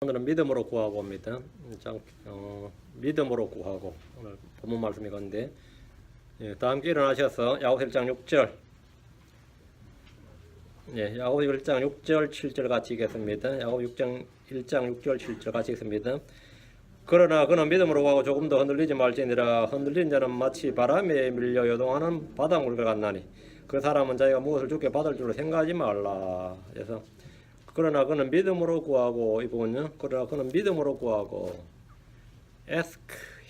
오늘은 믿음으로 구하고 옵니다. 믿음으로 구하고 오늘 본문 말씀이 건데, 다 함께 일어나셔서 야고보 1장 6절, 야고보 1장 6절 7절 같이 읽겠습니다. 야고보 1장 6절 7절 같이 읽습니다. 그러나 그는 믿음으로 구하고 조금 더 흔들리지 말지니라. 흔들린 자는 마치 바람에 밀려 요동하는 바닷물과 같나니 그 사람은 자기가 무엇을 주께 받을 줄로 생각하지 말라. 그래서 그러나 그는 믿음으로 구하고, 이 부분요. 그러나 그는 믿음으로 구하고, ask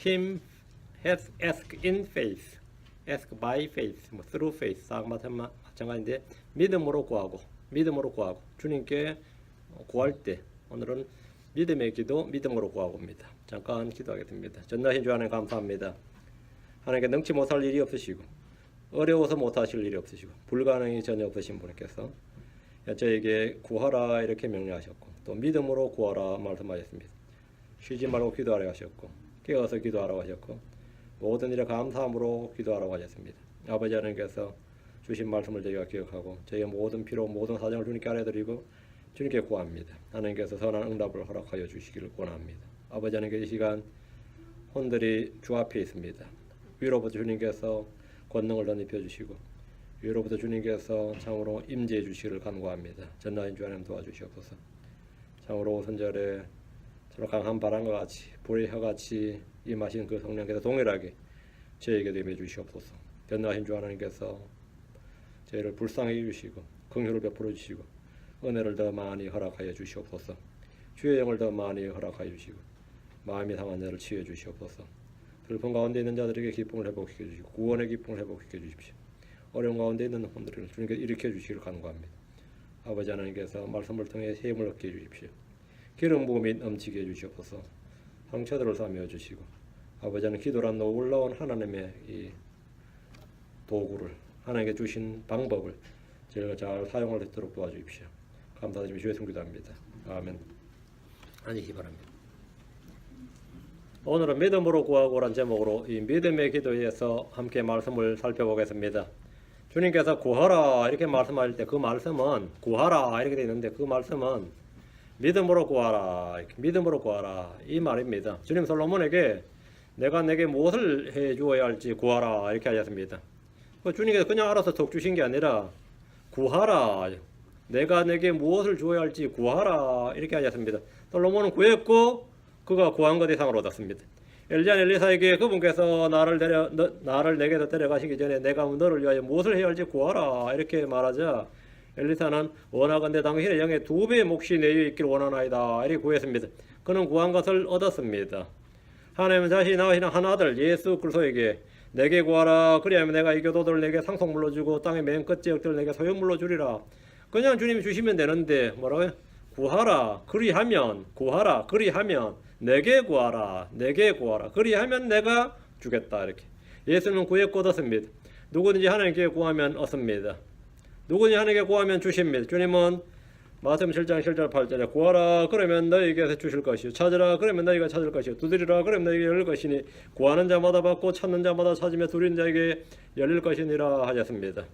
in faith, ask by faith, through faith, 딱 마찬가지인데, 믿음으로 구하고, 주님께 구할 때, 오늘은 믿음의 기도, 믿음으로 구하고입니다. 잠깐 기도하겠습니다. 전능하신 주 하나님 감사합니다. 하나님께 능치 못할 일이 없으시고, 어려워서 못하실 일이 없으시고, 불가능이 전혀 없으신 분께서 저에게 구하라 이렇게 명령하셨고, 또 믿음으로 구하라 말씀하셨습니다. 쉬지 말고 기도하라고 하셨고, 깨어서 기도하라고 하셨고, 모든 일에 감사함으로 기도하라고 하셨습니다. 아버지 하나님께서 주신 말씀을 저희가 기억하고, 저희의 모든 필요, 모든 사정을 주님께 알려드리고 주님께 구합니다. 하나님께서 선한 응답을 허락하여 주시기를 원합니다. 아버지 하나님께 이 시간 혼들이 주 앞에 있습니다. 위로부터 주님께서 권능을 덧입혀 주시고, 위로부터 주님께서 참으로 임재해 주시기를 간구합니다. 전능하신 주 하나님 도와주시옵소서. 참으로 오순절에 저로 강한 바람과 같이 불의 혀같이 임하신 그 성령께서 동일하게 저에게도 임해 주시옵소서. 전능하신 주 하나님께서 저희를 불쌍히 주시고 긍휼을 베풀어 주시고 은혜를 더 많이 허락하여 주시옵소서. 주의 영을 더 많이 허락하여 주시고 마음이 상한 자를 치유해 주시옵소서. 슬픔 가운데 있는 자들에게 기쁨을 회복시켜 주시고 구원의 기쁨을 회복시켜 주십시오. 어려운 가운데 있는 혼들을 주님께 일으켜 주시기를 간구합니다. 아버지 하나님께서 말씀을 통해 힘을 얻게 해주십시오. 기름 부음이 넘치게 해주시옵소서. 상처들을 싸매어 주시고, 아버지 하나님 기도란 놀라운 하나님의 이 도구를, 하나님께 주신 방법을 저희가 잘 사용할 수 있도록 도와주십시오. 감사드리며 주의 손 기도합니다. 아멘. 앉으시기 바랍니다. 오늘은 믿음으로 구하고란 제목으로 이 믿음의 기도에서 함께 말씀을 살펴보겠습니다. 주님께서 구하라 이렇게 말씀하실 때 그 말씀은 구하라 이렇게 되어 있는데, 그 말씀은 믿음으로 구하라, 믿음으로 구하라 이 말입니다. 주님 솔로몬에게 내가 내게 무엇을 해 주어야 할지 구하라 이렇게 하셨습니다. 주님께서 그냥 알아서 턱 주신 게 아니라 구하라, 내가 내게 무엇을 주어야 할지 구하라 이렇게 하셨습니다. 솔로몬은 구했고 그가 구한 것 이상을 얻었습니다. 엘리야 엘리사에게 그분께서 나를 내게서 데려가시기 전에 내가 너를 위하여 무엇을 해야 할지 구하라 이렇게 말하자, 엘리사는 원하건대 당신의 영의 2배의 몫이 내 위에 있기를 원하나이다 이렇게 구했습니다. 그는 구한 것을 얻었습니다. 하나님은 자신이 낳으시는 한 아들 예수 그리스도에게 내게 구하라, 그리하면 내가 이 교도들을 내게 상속물로 주고 땅의 맨 끝 지역들을 내게 소유물로 주리라. 그냥 주님이 주시면 되는데 뭐라고요? 구하라 그리하면, 구하라 그리하면 내게 구하라, 내게 구하라 그리하면 내가 주겠다 이렇게. 예수는 구했고 얻었습니다. 누구든지 하나님께 구하면 얻습니다. 누구든지 하나님께 구하면 주십니다. 주님은 마태복음 7장 7절 8절에 구하라 그러면 너희에게 주실 것이요, 찾으라 그러면 너희가 찾을 것이요, 두드리라 그러면 너희에게 열릴 것이니 구하는 자마다 받고 찾는 자마다 찾으며 두드리는 자에게 열릴 것이니라 하셨습니다.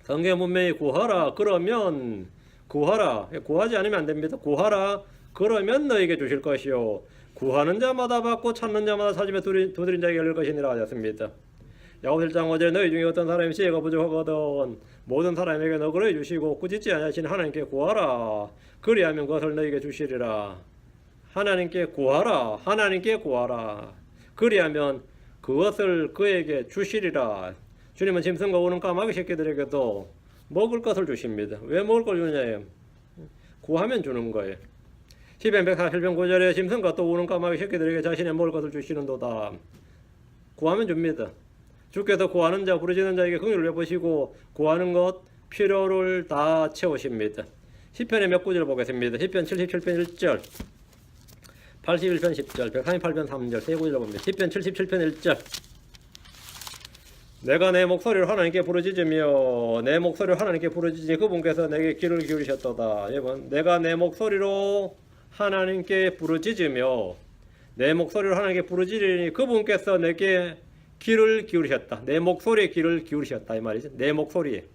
성경 분명히 구하라 그러면, 구하라, 구하지 않으면 안 됩니다. 구하라 그러면 너에게 주실 것이요, 구하는 자마다 받고 찾는 자마다 찾으며 두드린 자에게 열릴 것이니라 하셨습니다. 야고보 1장 5절에 너희 중에 어떤 사람이 지혜가 부족하거든 모든 사람에게 너그러이 주시고 꾸짖지 아니하신 하나님께 구하라, 그리하면 그것을 너에게 주시리라. 하나님께 구하라, 하나님께 구하라, 그리하면 그것을 그에게 주시리라. 주님은 짐승과 우는 까마귀 새끼들에게도 먹을 것을 주십니다. 왜 먹을 걸 주느냐요? 구하면 주는 거예요. 시편 147편 9절에 짐승과 또 우는 까마귀 새끼들에게 자신의 먹을 것을 주시는도다. 구하면 줍니다. 주께서 구하는 자 부르짖는 자에게 긍휼을 베푸시고 구하는 것 필요를 다 채우십니다. 시편의 몇 구절 보겠습니다. 시편 77편 1절, 81편 10절, 138편 3절 세 구절 봅니다. 시편 77편 1절, 내가 내 목소리를 하나님께 부르짖으며 내 목소리를 하나님께 부르짖으니 그분께서 내게 귀를 기울이셨도다. 여러분, 내가 내 목소리로 하나님께 부르짖으며 내 목소리로 하나님께 부르짖으니 그분께서 내게 귀를 기울이셨다. 내 목소리에 귀를 기울이셨다 이 말이죠. 내 목소리에.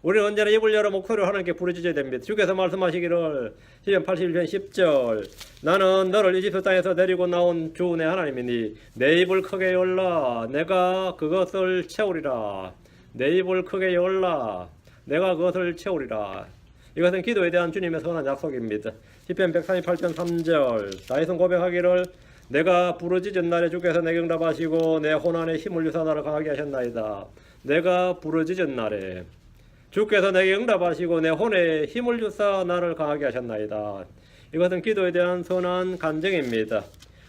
우리는 언제나 입을 열어 목소리로 하나님께 부르짖어야 됩니다. 주께서 말씀하시기를 시편 81편 10절 나는 너를 이집트 땅에서 데리고 나온 주 내 하나님이니 내 입을 크게 열라 내가 그것을 채우리라. 내 입을 크게 열라 내가 그것을 채우리라. 이것은 기도에 대한 주님의 선한 약속입니다. 시편 138편 3절 다윗은 고백하기를 내가 부르짖은 날에 주께서 내게 응답하시고 내 호난에 힘을 주사 나를 강하게 하셨나이다. 내가 부르짖은 날에 주께서 내게 응답하시고 내 혼에 힘을 주사 나를 강하게 하셨나이다. 이것은 기도에 대한 선한 간증입니다.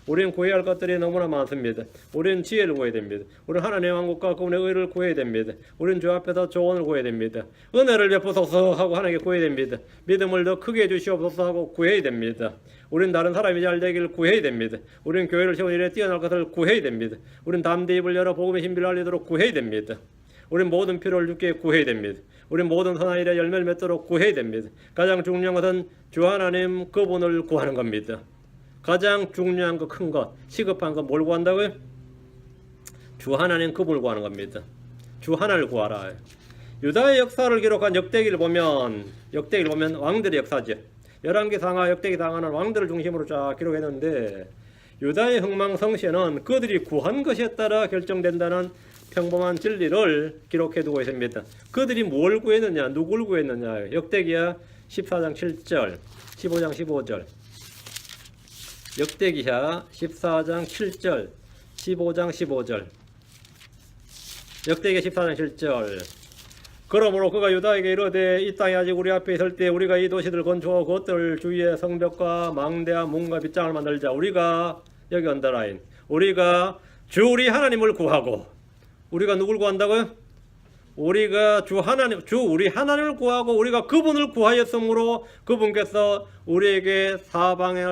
우리는 구해야 할 것들이 너무나 많습니다. 우리는 지혜를 구해야 됩니다. 우리는 하나님의 왕국과 그분의 의를 구해야 됩니다. 우리는 주 앞에서 조언을 구해야 됩니다. 은혜를 베푸소서 하고 하나님께 구해야 됩니다. 믿음을 더 크게 해주시옵소서 하고 구해야 됩니다. 우리는 다른 사람이 잘 되기를 구해야 됩니다. 우리는 교회를 세운 일에 뛰어날 것을 구해야 됩니다. 우리는 담대 입을 열어 복음의 신비를 알리도록 구해야 됩니다. 우리는 모든 필요를 주께 구해야 됩니다. 우리는 모든 선한 일에 열매를 맺도록 구해야 됩니다. 가장 중요한 것은 주 하나님 그분을 구하는 겁니다. 가장 중요한 거 큰 것, 시급한 거 뭘 구한다고요? 주 하나님 그분을 구하는 겁니다. 주 하나를 구하라. 유다의 역사를 기록한 역대기를 보면 왕들의 역사죠. 열왕기상하 역대기상하는 왕들을 중심으로 쫙 기록했는데 유다의 흥망성쇠는 그들이 구한 것에 따라 결정된다는 평범한 진리를 기록해 두고 있습니다. 그들이 뭘 구했느냐, 누굴 구했느냐. 역대기야 14장 7절, 15장 15절. 역대기야 14장 7절, 15장 15절. 역대기 14장 7절. 그러므로 그가 유다에게 이르되 이 땅이 아직 우리 앞에 있을 때 우리가 이 도시들 건축하고 그것들 주위에 성벽과 망대와 문과 빗장을 만들자. 우리가 여기 언더라인. 우리가 주 우리 하나님을 구하고 우리가 누굴 구한다고요? 우리가 주 우리 하나님을 구하고 우리가 그분을 구하였으므로 그분께서 우리에게 사방의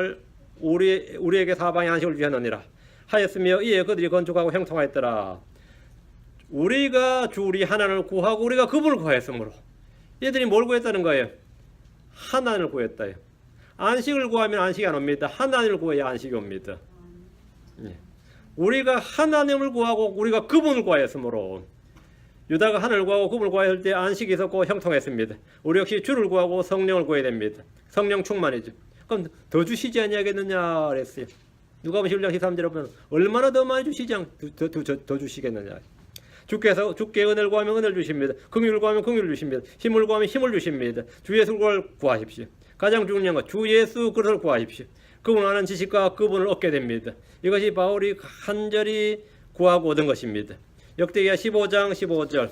안식을 주셨느니라 하였으며 이에 그들이 건축하고 형통하였더라. 우리가 주 우리 하나님을 구하고 우리가 그분을 구하였으므로 얘들이 뭘 구했다는 거예요? 하나님을 구했다요. 안식을 구하면 안식이 안 옵니다. 하나님을 구해야 안식이 옵니다. 우리가 하나님을 구하고 우리가 그분을 구하였으므로 유다가 하나님을 구하고 그분을 구하였을 때 안식이 있었고 형통했습니다. 우리 역시 주를 구하고 성령을 구해야 됩니다. 성령 충만이죠. 그럼 더 주시지 아니하겠느냐 그랬어요. 누가복음 11장 13절에 보면 얼마나 더 많이 주시지 더 주시겠느냐. 주께서 주께 은혜를 구하면 은혜를 주십니다. 긍휼을 구하면 긍휼을 주십니다. 힘을 구하면 힘을 주십니다. 주 예수를 구하십시오. 가장 중요한 것 주 예수 그리스도를 구하십시오. 그분 아는 지식과 그분을 얻게 됩니다. 이것이 바울이 간절히 구하고 얻은 것입니다. 역대기야 15장 15절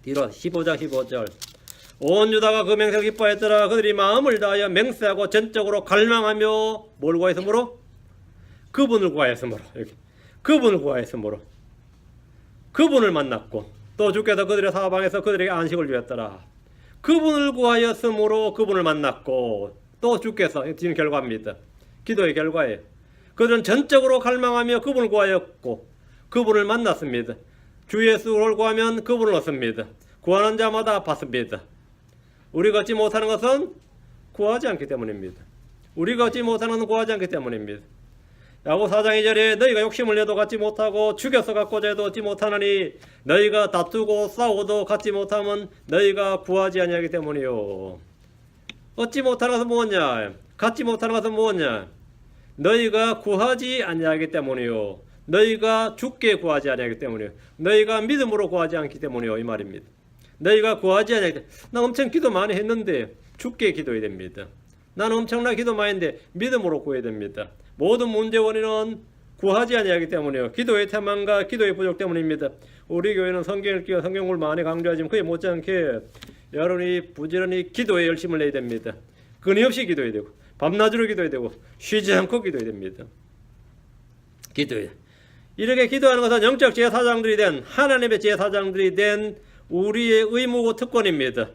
뒤로 15장 15절 온 유다가 그 맹세를 기뻐했더라. 그들이 마음을 다하여 맹세하고 전적으로 갈망하며 뭘 구하였으므로? 그분을 구하였으므로 이렇게. 그분을 구하였으므로 그분을 만났고 또 주께서 그들의 사방에서 그들에게 안식을 주었더라. 그분을 구하였으므로 그분을 만났고 또 주께서 지금 결과입니다. 기도의 결과예요. 그들은 전적으로 갈망하며 그분을 구하였고 그분을 만났습니다. 주 예수를 구하면 그분을 얻습니다. 구하는 자마다 받습니다. 우리가 얻지 못하는 것은 구하지 않기 때문입니다. 우리가 얻지 못하는 것은 구하지 않기 때문입니다. 야고보 4장 2절에 너희가 욕심을 내도 갖지 못하고 죽여서 갖고자 해도 얻지 못하느니 너희가 다투고 싸우고도 갖지 못하면 너희가 구하지 아니하기 때문이요. 얻지 못하는 것은 무엇냐? 갖지 못하는 것은 무엇냐? 너희가 구하지 아니하기 때문이요. 너희가 죽게 구하지 아니하기 때문이요. 너희가 믿음으로 구하지 않기 때문이요. 이 말입니다. 너희가 구하지 아니하기 때문에 나 엄청 기도 많이 했는데 죽게 기도해야 됩니다. 나는 엄청나게 기도 많이 했는데 믿음으로 구해야 됩니다. 모든 문제 원인은 구하지 아니하기 때문이요. 기도의 태만과 기도의 부족 때문입니다. 우리 교회는 성경 읽기와 성경을 많이 강조하지만 그에 못지않게 여러분이 부지런히 기도에 열심을 내야 됩니다. 끊임없이 기도해야 되고 밤낮으로 기도해야 되고 쉬지 않고 기도해야 됩니다. 기도해. 이렇게 기도하는 것은 영적 제사장들이 된 하나님의 제사장들이 된 우리의 의무고 특권입니다.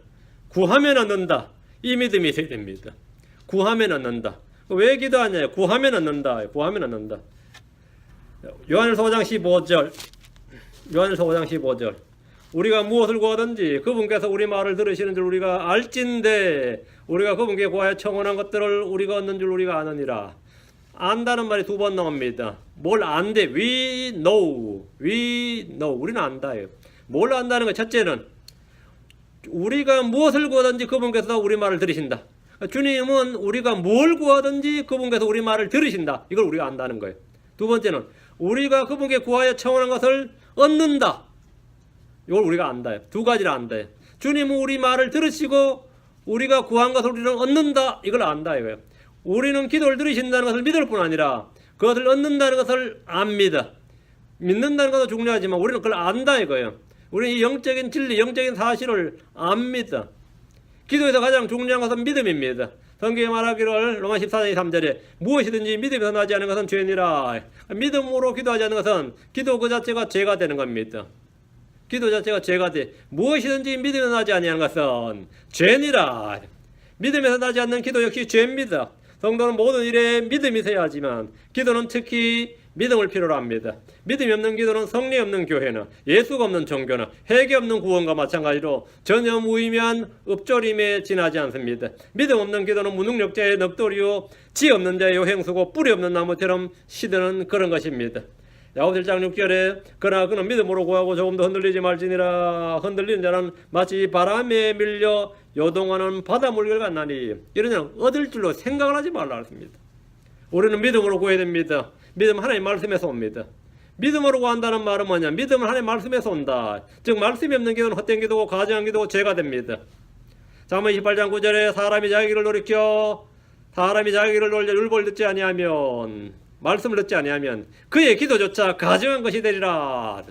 구하면 얻는다. 이 믿음이 있어야 됩니다. 구하면 얻는다. 왜 기도하냐? 구하면 얻는다. 구하면 얻는다. 요한일서 5장 15절. 요한일서 5장 15절. 우리가 무엇을 구하든지 그분께서 우리 말을 들으시는 줄 우리가 알진대 우리가 그분께 구하여 청원한 것들을 우리가 얻는 줄 우리가 아느니라. 안다는 말이 두 번 나옵니다. 뭘 안대? We know. 우리는 안다예요. 뭘 안다는 거? 첫째는 우리가 무엇을 구하든지 그분께서 우리 말을 들으신다. 주님은 우리가 뭘 구하든지 그분께서 우리 말을 들으신다. 이걸 우리가 안다는 거예요. 두 번째는 우리가 그분께 구하여 청원한 것을 얻는다. 이걸 우리가 안다. 두 가지를 안다. 주님은 우리 말을 들으시고 우리가 구한 것을 우리는 얻는다. 이걸 안다 이거예요. 우리는 기도를 들으신다는 것을 믿을 뿐 아니라 그것을 얻는다는 것을 압니다. 믿는다는 것도 중요하지만 우리는 그걸 안다 이거예요. 우리는 이 영적인 진리, 영적인 사실을 압니다. 기도에서 가장 중요한 것은 믿음입니다. 성경에 말하기를 로마 14장 3절에 무엇이든지 믿음에서 나지 않은 것은 죄니라. 믿음으로 기도하지 않는 것은 기도 그 자체가 죄가 되는 겁니다. 기도 자체가 죄가 돼. 무엇이든지 믿음에서 나지 아니하는 것은 죄니라. 믿음에서 나지 않는 기도 역시 죄입니다. 성도는 모든 일에 믿음이 있어야 하지만 기도는 특히 믿음을 필요로 합니다. 믿음이 없는 기도는 성리 없는 교회나 예수가 없는 종교나 회개 없는 구원과 마찬가지로 전혀 무의미한 읍조림에 지나지 않습니다. 믿음 없는 기도는 무능력자의 넋돌이요 지 없는 자의 요행수고 뿌리 없는 나무처럼 시드는 그런 것입니다. 야고보서 1장 6절에 그러나 그는 믿음으로 구하고 조금도 흔들리지 말지니라. 흔들리는 자는 마치 바람에 밀려 요동하는 바닷물결 같나니 이런 자는 얻을 줄로 생각을 하지 말라 했습니다. 우리는 믿음으로 구해야 됩니다. 믿음은 하나님 말씀에서 옵니다. 믿음으로 구한다는 말은 뭐냐? 믿음은 하나님 말씀에서 온다. 즉 말씀이 없는 기도는 헛된 기도고 가증한 기도고 죄가 됩니다. 잠언 28장 9절에 사람이 자기를 돌이켜 사람이 자기를 돌려 율법을 듣지 아니하면 말씀을 듣지 아니하면 그의 기도조차 가증한 것이 되리라.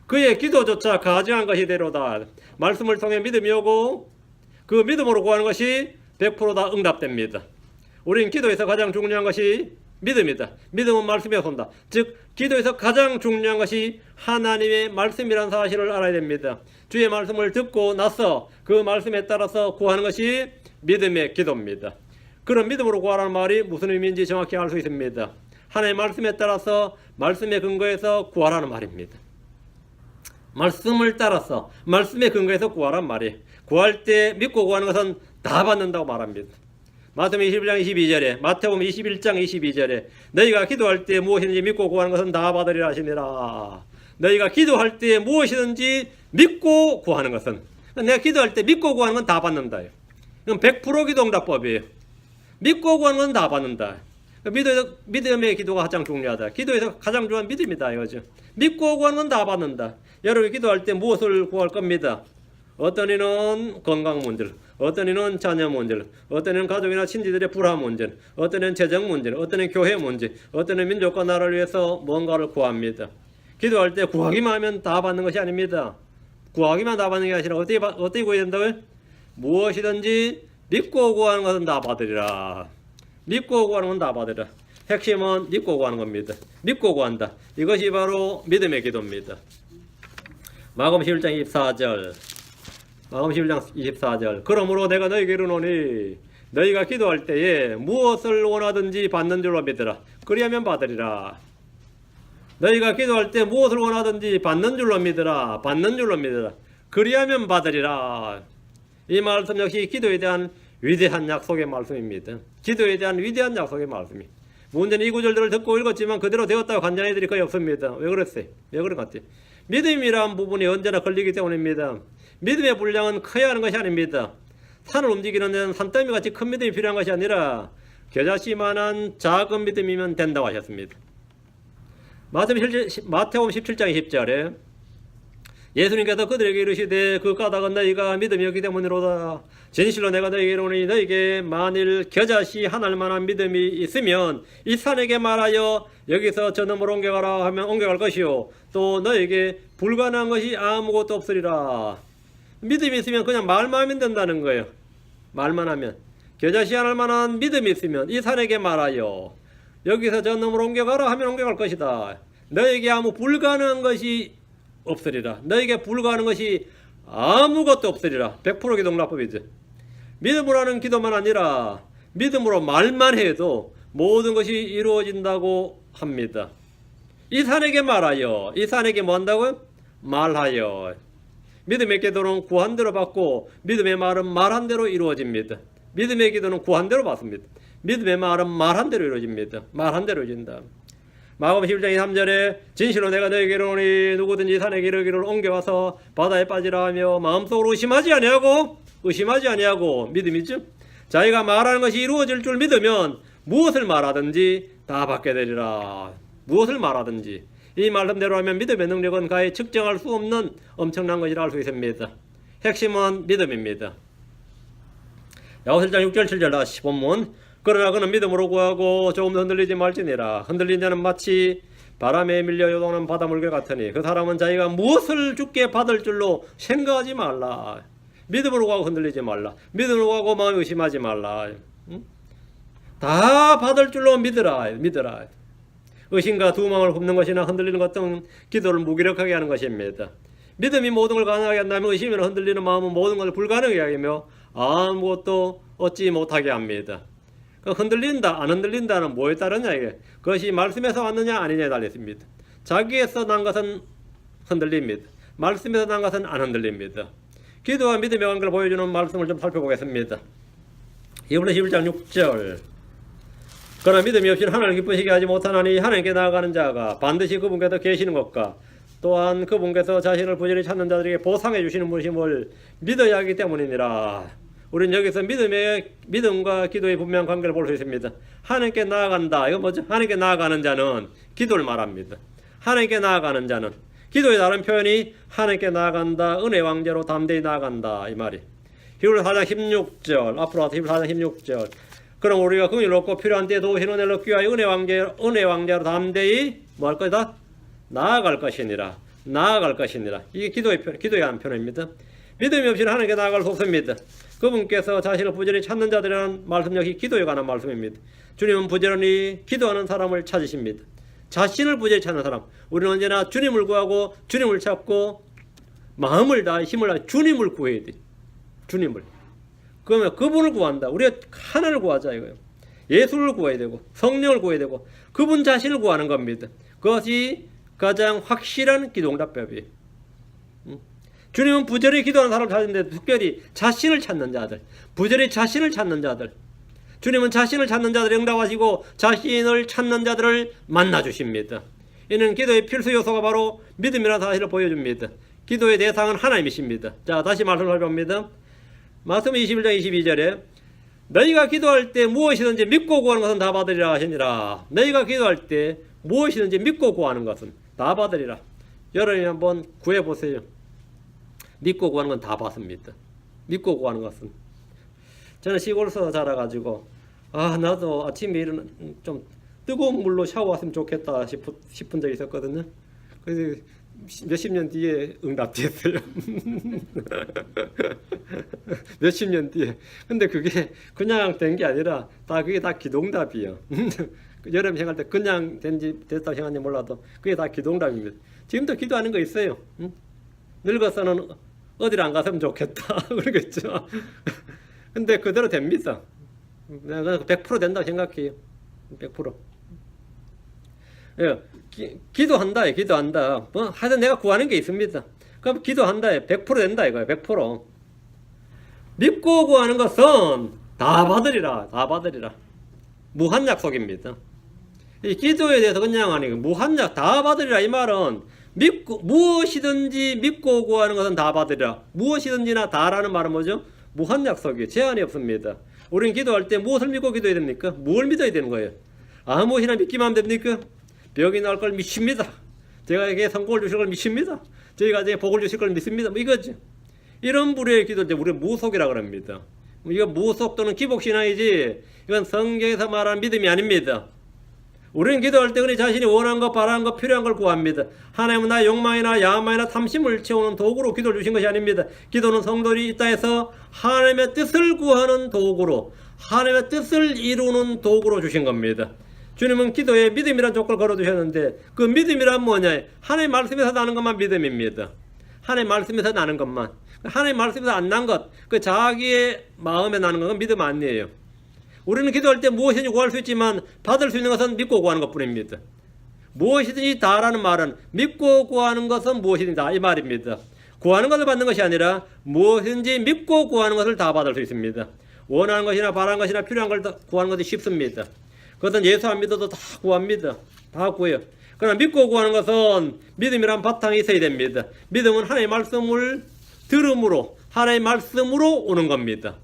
그의 기도조차 가증한 것이 되리로다. 말씀을 통해 믿음이 오고 그 믿음으로 구하는 것이 100%다 응답됩니다. 우리는 기도에서 가장 중요한 것이 믿음이다. 믿음은 말씀에서 온다. 즉 기도에서 가장 중요한 것이 하나님의 말씀이라는 사실을 알아야 됩니다. 주의 말씀을 듣고 나서 그 말씀에 따라서 구하는 것이 믿음의 기도입니다. 그런 믿음으로 구하라는 말이 무슨 의미인지 정확히 알 수 있습니다. 하나님의 말씀에 따라서 말씀의 근거에서 구하라는 말입니다. 말씀을 따라서 말씀의 근거에서 구하라는 말이에요. 구할 때 믿고 구하는 것은 다 받는다고 말합니다. 마태복음 21장 22절에 마태복음 21장 22절에 너희가 기도할 때 무엇이든지 믿고 구하는 것은 다 받으리라 하시니라. 너희가 기도할 때 무엇이든지 믿고 구하는 것은 내가 기도할 때 믿고 구하는 건 다 받는다. 이건 100% 기도응답법이에요. 믿고 구하는 건 다 받는다. 믿음의 기도가 가장 중요하다. 기도에서 가장 중요한 믿음이다 이거죠. 믿고 구하는 건 다 받는다. 여러분이 기도할 때 무엇을 구할 겁니다. 어떤 이는 건강 문제, 어떤 이는 자녀 문제, 어떤 이는 가족이나 친지들의 불화 문제, 어떤 이는 재정 문제, 어떤 이는 교회 문제, 어떤 이는 민족과 나라를 위해서 뭔가를 구합니다. 기도할 때 구하기만 하면 다 받는 것이 아닙니다. 구하기만 다 받는 게 아니라 어떻게 구해야 된다고요? 무엇이든지 믿고 구하는 것은 다 받으리라. 믿고 구하는 건 다 받으리라. 핵심은 믿고 구하는 겁니다. 믿고 구한다. 이것이 바로 믿음의 기도입니다. 마가복음 11장 24절 마가복음 11장 24절 그러므로 내가 너희에게 이르노니 너희가 기도할 때에 무엇을 원하든지 받는 줄로 믿으라. 그리하면 받으리라. 너희가 기도할 때 무엇을 원하든지 받는 줄로 믿으라. 받는 줄로 믿으라. 그리하면 받으리라. 이 말씀 역시 기도에 대한 위대한 약속의 말씀입니다. 기도에 대한 위대한 약속의 말씀입니다. 문제는 이 구절들을 듣고 읽었지만 그대로 되었다고 간증한 이들이 거의 없습니다. 왜 그랬어요? 왜 그런 것 같아요? 믿음이란 부분이 언제나 걸리기 때문입니다. 믿음의 분량은 커야 하는 것이 아닙니다. 산을 움직이는 데는 산더미 같이 큰 믿음이 필요한 것이 아니라 겨자씨만한 작은 믿음이면 된다고 하셨습니다. 마태복음 17장 20절에 예수님께서 그들에게 이르시되 그 까닭은 너희가 믿음이 없기 때문이로다. 진실로 내가 너희에게 이르노니 너희에게 만일 겨자씨 한 알만한 믿음이 있으면 이 산에게 말하여 여기서 저 너머로 옮겨가라 하면 옮겨갈 것이요 또 너희에게 불가능한 것이 아무것도 없으리라. 믿음이 있으면 그냥 말만 하면 된다는 거예요. 말만 하면. 겨자씨 한 알만한 믿음이 있으면 이 산에게 말하여 여기서 저 너머로 옮겨가라 하면 옮겨갈 것이다. 너희에게 아무 불가능한 것이 없으리라. 너에게 불가하는 것이 아무것도 없으리라. 100% 기도응답법이죠. 믿음으로 하는 기도만 아니라 믿음으로 말만 해도 모든 것이 이루어진다고 합니다. 이 산에게 말하여. 이 산에게 뭐 한다고요? 말하여. 믿음의 기도는 구한 대로 받고 믿음의 말은 말한 대로 이루어집니다. 믿음의 기도는 구한 대로 받습니다. 믿음의 말은 말한 대로 이루어집니다. 말한 대로 이루어진다. 마가복음 11장 3절에 진실로 내가 너에게 이르노니 누구든지 산에 기르기를 옮겨와서 바다에 빠지라 하며 마음속으로 의심하지 아니하고 믿음이 있죠. 자기가 말하는 것이 이루어질 줄 믿으면 무엇을 말하든지 다 받게 되리라. 무엇을 말하든지 이 말씀대로 하면 믿음의 능력은 가히 측정할 수 없는 엄청난 것이라 할 수 있습니다. 핵심은 믿음입니다. 야고보서 1장 6절 7절 다시 본문. 그러나 그는 믿음으로 구하고 조금도 흔들리지 말지니라. 흔들린 자는 마치 바람에 밀려 요동하는 바닷물결 같으니 그 사람은 자기가 무엇을 주께 받을 줄로 생각하지 말라. 믿음으로 구하고 흔들리지 말라. 믿음으로 구하고 마음에 의심하지 말라. 응? 다 받을 줄로 믿으라. 의심과 두망을 굽는 것이나 흔들리는 것 등 기도를 무기력하게 하는 것입니다. 믿음이 모든 걸 가능하게 한다면 의심이나 흔들리는 마음은 모든 걸 불가능하게 하며 아무것도 얻지 못하게 합니다. 흔들린다 안 흔들린다는 뭐에 따르냐 이게. 그것이 말씀에서 왔느냐 아니냐에 달렸습니다. 자기에서 난 것은 흔들립니다. 말씀에서 난 것은 안 흔들립니다. 기도와 믿음의 관계를 보여주는 말씀을 좀 살펴보겠습니다. 히브리서 11장 6절. 그러나 믿음이 없이는 하나님을 기쁘시게 하지 못하나니 하나님께 나아가는 자가 반드시 그분께서 계시는 것과 또한 그분께서 자신을 부지런히 찾는 자들에게 보상해 주시는 분이심을 믿어야 하기 때문이니라. 우리는 여기서 믿음과 기도의 분명한 관계를 볼 수 있습니다. 하나님께 나아간다. 이거 뭐죠? 하나님께 나아가는 자는 기도를 말합니다. 하나님께 나아가는 자는 기도의 다른 표현이 하나님께 나아간다. 은혜 왕자로 담대히 나아간다. 이 말이. 히브리서 4장 16절. 앞으로 와서 히브리서 4장 16절. 그럼 우리가 긍휼을 얻고 필요한 때에 도우시는 은혜를 얻기 위하여 은혜 왕자로 담대히 뭐 할 것이다? 나아갈 것이니라. 이게 기도의 한 표현입니다. 믿음이 없이는 하나님께 나아갈 수 없습니다. 그분께서 자신을 부지런히 찾는 자들이라는 말씀 역시 기도에 관한 말씀입니다. 주님은 부지런히 기도하는 사람을 찾으십니다. 자신을 부지런히 찾는 사람. 우리는 언제나 주님을 구하고 주님을 찾고 마음을 다해 힘을 다해 주님을 구해야 돼. 주님을. 그러면 그분을 구한다. 우리가 하나를 구하자 이거예요. 예수를 구해야 되고 성령을 구해야 되고 그분 자신을 구하는 겁니다. 그것이 가장 확실한 기도응답법이에요. 주님은 부지런히 기도하는 사람을 찾는데 특별히 자신을 찾는 자들, 부지런히 자신을 찾는 자들, 주님은 자신을 찾는 자들을 응답하시고 자신을 찾는 자들을 만나주십니다. 이는 기도의 필수 요소가 바로 믿음이라는 사실을 보여줍니다. 기도의 대상은 하나님이십니다. 자, 다시 말씀을 살펴봅니다. 말씀 21장 22절에 너희가 기도할 때 무엇이든지 믿고 구하는 것은 다 받으리라 하시니라. 너희가 기도할 때 무엇이든지 믿고 구하는 것은 다 받으리라. 여러분이 한번 구해보세요. 믿고 구하는 건 다 받습니다. 믿고 구하는 것은. 저는 시골에서 자라가지고 나도 아침에 일어나 좀 뜨거운 물로 샤워했으면 좋겠다 싶은 적이 있었거든요. 그래서 몇십 년 뒤에 응답됐어요. 몇십 년 뒤에. 근데 그게 그냥 된 게 아니라 그게 다 기도응답이에요. 여러분 생각할 때 그냥 됐다고 생각하는지 몰라도 그게 다 기도응답입니다. 지금도 기도하는 거 있어요. 늙어서는 어디를 안 갔으면 좋겠다. 그러겠죠. 근데 그대로 됩니다. 내가 100% 된다고 생각해요. 100%. 예, 기도한다. 하여튼 내가 구하는 게 있습니다. 그럼 기도한다. 100% 된다 이거예요. 100%. 믿고 구하는 것은 다 받으리라. 무한 약속입니다. 이 기도에 대해서 그냥 아니고 무한 약 다 받으리라 이 말은 무엇이든지 믿고 구하는 것은 다 받으리라. 무엇이든지나 다라는 말은 뭐죠? 무한 약속이에요. 제한이 없습니다. 우리는 기도할 때 무엇을 믿고 기도해야 됩니까? 뭘 믿어야 되는 거예요? 무엇이나 믿기만 하면 됩니까? 병이 나을 걸 믿습니다. 제가에게 성공을 주실 걸 믿습니다. 저희가 제게 복을 주실 걸 믿습니다. 이거죠. 이런 부류의 기도를 우리는 무속이라고 합니다. 이거 무속 또는 기복신앙이지 이건 성경에서 말하는 믿음이 아닙니다. 우리는 기도할 때 우리 자신이 원하는 것, 바라는 것, 필요한 걸 구합니다. 하나님은 나의 욕망이나 야망이나 탐심을 채우는 도구로 기도를 주신 것이 아닙니다. 기도는 성도들이 이 땅에서 하나님의 뜻을 구하는 도구로, 하나님의 뜻을 이루는 도구로 주신 겁니다. 주님은 기도에 믿음이라는 조건을 걸어두셨는데 그 믿음이란 뭐냐? 하나님 말씀에서 나는 것만 믿음입니다. 하나님 말씀에서 나는 것만. 하나님 말씀에서 안 난 것, 그 자기의 마음에 나는 것은 믿음 아니에요. 우리는 기도할 때 무엇이든지 구할 수 있지만 받을 수 있는 것은 믿고 구하는 것뿐입니다. 무엇이든지 다라는 말은 믿고 구하는 것은 무엇이든지 다 이 말입니다. 구하는 것을 받는 것이 아니라 무엇이든지 믿고 구하는 것을 다 받을 수 있습니다. 원하는 것이나 바라는 것이나 필요한 걸 구하는 것이 쉽습니다. 그것은 예수 안 믿어도 다 구합니다. 다 구해요. 그러나 믿고 구하는 것은 믿음이란 바탕이 있어야 됩니다. 믿음은 하나님의 말씀을 들음으로, 하나님의 말씀으로 오는 겁니다.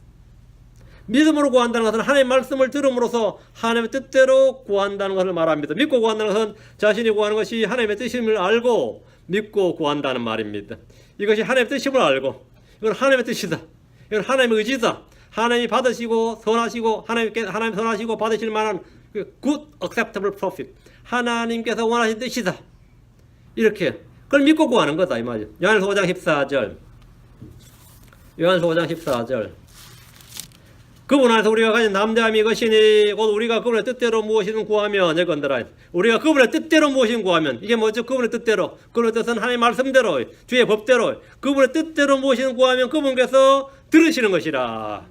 믿음으로 구한다는 것은 하나님의 말씀을 들음으로써 하나님의 뜻대로 구한다는 것을 말합니다. 믿고 구한다는 것은 자신이 구하는 것이 하나님의 뜻임을 알고 믿고 구한다는 말입니다. 이것이 하나님의 뜻임을 알고, 이건 하나님의 뜻이다, 이건 하나님의 의지다, 하나님이 받으시고 선하시고 하나님 선하시고 받으실 만한 good acceptable profit, 하나님께서 원하신 뜻이다, 이렇게 그걸 믿고 구하는 거다 이 말이죠. 요한서 5장 14절, 요한서 5장 14절. 그분 안에서 우리가 가진 담대함이 이것이니 곧 우리가 그분의 뜻대로 무엇이든 구하면, 여건들아, 우리가 그분의 뜻대로 무엇이든 구하면, 이게 뭐죠? 그분의 뜻대로, 그분의 뜻은 하나님의 말씀대로, 주의 법대로, 그분의 뜻대로 무엇이든 구하면 그분께서 들으시는 것이라.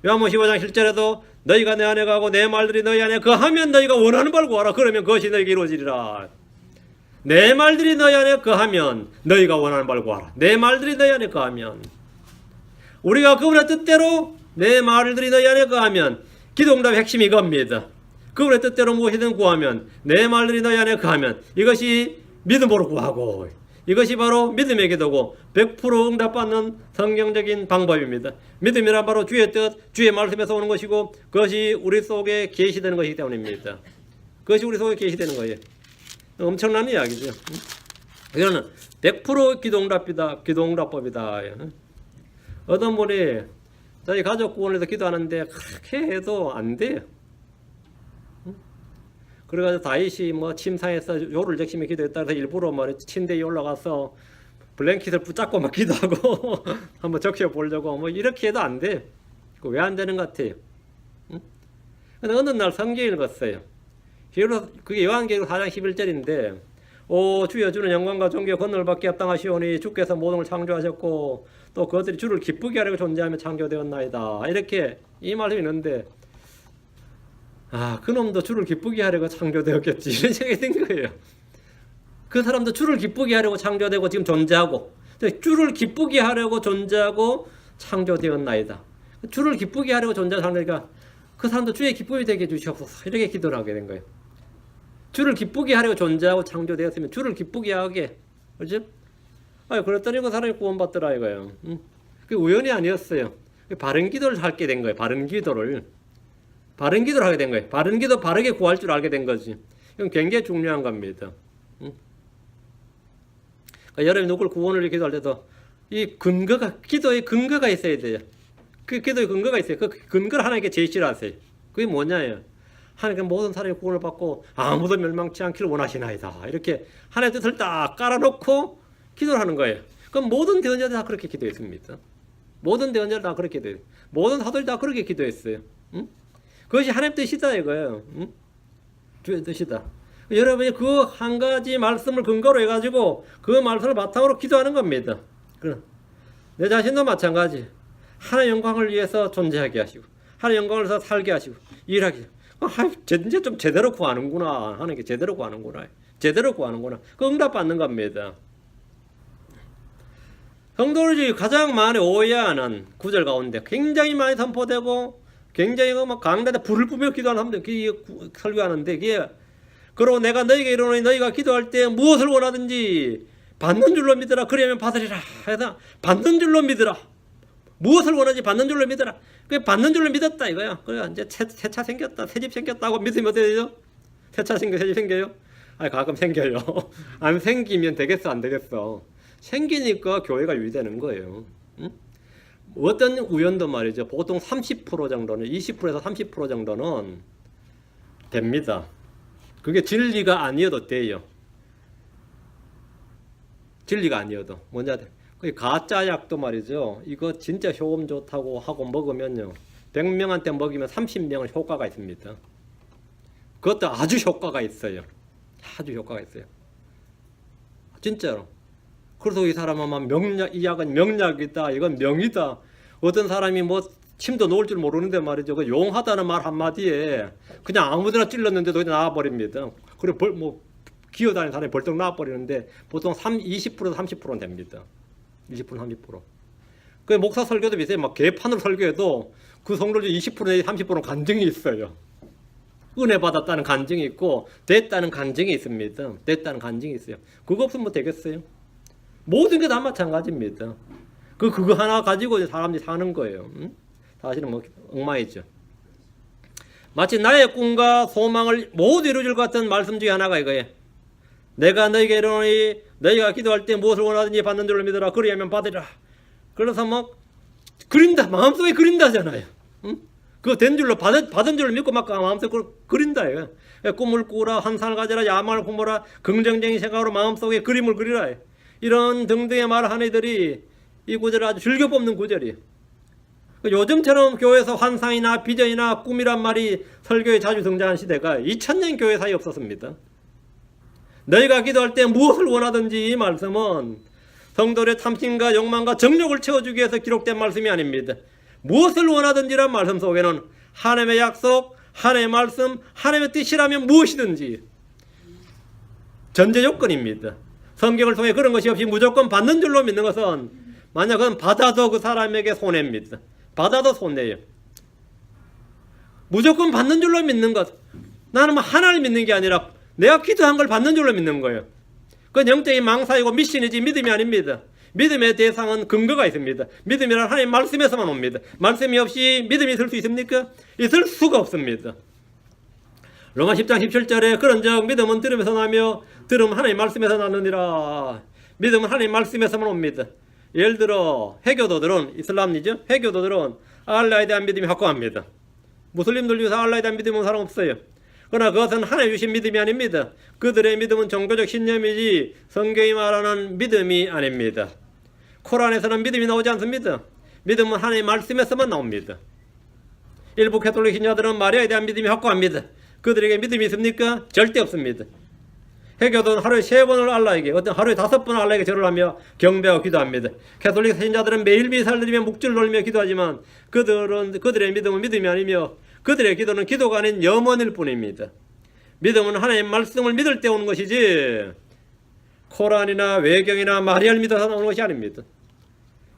요한복음 15장 7절에도 너희가 내 안에 가고 내 말들이 너희 안에 거하면 너희가 원하는 바를 구하라. 그러면 그것이 너희에게 이루어지리라. 내 말들이 너희 안에 거하면 너희가 원하는 바를 구하라. 내 말들이 너희 안에 거하면, 우리가 그분의 뜻대로 내 말들이 너희 안에 거하면, 기도응답의 핵심이 이겁니다. 그분의 뜻대로 무엇이든 구하면, 내 말들이 너희 안에 거하면, 이것이 믿음으로 구하고, 이것이 바로 믿음의 기도고 100% 응답받는 성경적인 방법입니다. 믿음이란 바로 주의 뜻, 주의 말씀에서 오는 것이고, 그것이 우리 속에 계시되는 것이기 때문입니다. 그것이 우리 속에 계시되는 거예요. 엄청난 이야기죠. 이거는 100% 기도응답이다, 기도응답법이다. 어떤 분이 자기 가족 구원에서 기도하는데 그렇게 해도 안 돼요. 그래가지고 다윗이 뭐 침상에서 요를 적시며 기도했다 해서 일부러 뭐 침대에 올라가서 블랭킷을 붙잡고 막 기도하고 한번 적셔 보려고 뭐 이렇게 해도 안 돼. 왜 안 되는 것 같아요? 근데 어느 날 성경을 읽었어요. 그게 요한계시록 4장 11절인데, 오 주여, 주는 영광과 존귀와 권능을 받게 합당하시오니 주께서 모든 걸 창조하셨고 또 그것들이 주를 기쁘게 하려고 존재하며 창조되었나이다, 이렇게 이 말이 있는데, 아, 그놈도 주를 기쁘게 하려고 창조되었겠지, 이런 생각이 든 거예요. 그 사람도 주를 기쁘게 하려고 창조되고 지금 존재하고, 주를 기쁘게 하려고 존재하고 창조되었나이다. 주를 기쁘게 하려고 존재하는 사람이니까 그 사람도 주의 기쁨이 되게 해주시옵소서, 이렇게 기도를 하게 된 거예요. 주를 기쁘게 하려고 존재하고 창조되었으면 주를 기쁘게 하게, 그렇죠? 아, 그랬더니 그 사람이 구원받더라 이거예요. 그게 우연이 아니었어요. 바른 기도를 하게 된 거예요. 바른 기도를 하게 된 거예요. 바른 기도, 바르게 구할 줄 알게 된 거지. 이건 굉장히 중요한 겁니다. 그러니까 여러분이 누굴 구원을 기도할 때도 이 근거가, 기도의 근거가 있어야 돼요. 그 기도의 근거가 있어요. 그 근거를 하나님께 제시를 하세요. 그게 뭐냐예요. 하나님께 모든 사람이 구원을 받고 아무도 멸망치 않기를 원하시나이다, 이렇게 하나님의 뜻을 딱 깔아놓고 기도를 하는 거예요. 그럼 모든 대언자들 다 그렇게 기도했습니다. 모든 대언자들 다 그렇게 기도해요. 모든 사도들이 다 그렇게 기도했어요. 그것이 하나님의 뜻이다 이거예요. 주의 뜻이다. 여러분이 그 한 가지 말씀을 근거로 해가지고 그 말씀을 바탕으로 기도하는 겁니다. 내 자신도 마찬가지. 하나님의 영광을 위해서 존재하게 하시고, 하나님의 영광을 위해서 살게 하시고, 일하게 하시고, 이제 좀 제대로 구하는구나, 하나님께 제대로 구하는구나, 제대로 구하는구나, 그 응답 받는 겁니다. 성도들이 가장 많이 오해하는 구절 가운데 굉장히 많이 선포되고 굉장히 막 강단에 불을 뿜며 기도하는 사람들 설교하는데, 이게 그러고 내가 너희에게 이르노니 너희가 기도할 때 무엇을 원하든지 받는 줄로 믿으라, 그러면 받으리라 해서 받는 줄로 믿으라, 무엇을 원하지 받는 줄로 믿어라. 그 받는 줄로 믿었다 이거야. 그래 이제 새 차 생겼다, 새 집 생겼다고 믿으면 어떻게 되죠? 새 차 생겨, 새 집 생겨요? 아니 가끔 생겨요. 안 생기면 되겠어, 안 되겠어? 생기니까 교회가 유지되는 거예요. 응? 어떤 우연도 말이죠. 보통 30% 정도는, 20%에서 30% 정도는 됩니다. 그게 진리가 아니어도 돼요. 진리가 아니어도. 뭔지 알아요? 그 가짜 약도 말이죠. 이거 진짜 효험 좋다고 하고 먹으면요, 100명한테 먹이면 30명은 효과가 있습니다. 그것도 아주 효과가 있어요. 아주 효과가 있어요. 진짜로. 그래서 이 사람은 막 명약, 이 약은 명약이다, 이건 명이다. 어떤 사람이 뭐 침도 놓을 줄 모르는데 말이죠, 그 용하다는 말 한마디에 그냥 아무데나 찔렀는데도 그냥 나와버립니다. 그리고 뭐 기어다니는 사람이 벌떡 나와버리는데 보통 20%, 30%는 됩니다. 20%, 30%. 그 목사 설교도 비슷해요. 막 개판으로 설교해도 그 성도들 20% 내지 30%는 간증이 있어요. 은혜 받았다는 간증이 있고 됐다는 간증이 있습니다. 됐다는 간증이 있어요. 그거 없으면 뭐 되겠어요? 모든 게 다 마찬가지입니다. 그거 하나 가지고 사람들이 사는 거예요. 사실은 뭐 엉망이죠. 마치 나의 꿈과 소망을 모두 이루어줄 것 같은 말씀 중에 하나가 이거예요. 내가 너에게 이르노니 너희가 기도할 때 무엇을 원하든지 받는 줄로 믿으라. 그리하면 받으리라. 그래서 막 그린다. 마음속에 그린다잖아요. 그거 된 줄로 받은 줄로 믿고 막 마음속에 그린다. 꿈을 꾸라, 환상을 가져라, 야망을 품어라, 긍정적인 생각으로 마음속에 그림을 그리라. 이런 등등의 말을 하는 이들이 이 구절을 아주 즐겨 뽑는 구절이에요. 요즘처럼 교회에서 환상이나 비전이나 꿈이란 말이 설교에 자주 등장한 시대가 2000년 교회 사이에 없었습니다. 너희가 기도할 때 무엇을 원하든지 이 말씀은 성도들의 탐심과 욕망과 정욕을 채워주기 위해서 기록된 말씀이 아닙니다. 무엇을 원하든지란 말씀 속에는 하나님의 약속, 하나님의 말씀, 하나님의 뜻이라면 무엇이든지 전제 요건입니다. 성경을 통해 그런 것이 없이 무조건 받는 줄로 믿는 것은 만약은 받아도 그 사람에게 손해입니다. 받아도 손해예요. 무조건 받는 줄로 믿는 것. 나는 뭐 하나를 믿는 게 아니라 내가 기도한 걸 받는 줄로 믿는 거예요. 그건 영적인 망사이고 미신이지 믿음이 아닙니다. 믿음의 대상은 근거가 있습니다. 믿음이란 하나님 말씀에서만 옵니다. 말씀이 없이 믿음이 있을 수 있습니까? 있을 수가 없습니다. 로마 10장 17절에 그런즉 믿음은 들음에서 나며 들음은 하나님 말씀에서 나느니라. 믿음은 하나님 말씀에서만 옵니다. 예를 들어 해교도들은 이슬람이죠. 해교도들은 알라에 대한 믿음이 확고합니다. 무슬림들 중에서 알라에 대한 믿음은 사람 없어요. 그러나 그것은 하나님 주신 믿음이 아닙니다. 그들의 믿음은 종교적 신념이지 성경이 말하는 믿음이 아닙니다. 코란에서는 믿음이 나오지 않습니다. 믿음은 하나님의 말씀에서만 나옵니다. 일부 가톨릭 신자들은 마리아에 대한 믿음이 확고합니다. 그들에게 믿음이 있습니까? 절대 없습니다. 해교도는 하루에 3번을 알라에게, 어떤 하루에 5번 알라에게 절을 하며 경배하고 기도합니다. 가톨릭 신자들은 매일 미사를 드리며 묵주를 돌리며 기도하지만 그들의 믿음은 믿음이 아니며 그들의 기도는 기도가 아닌 염원일 뿐입니다. 믿음은 하나님의 말씀을 믿을 때 오는 것이지 코란이나 외경이나 마리아를 믿어서 나오는 것이 아닙니다.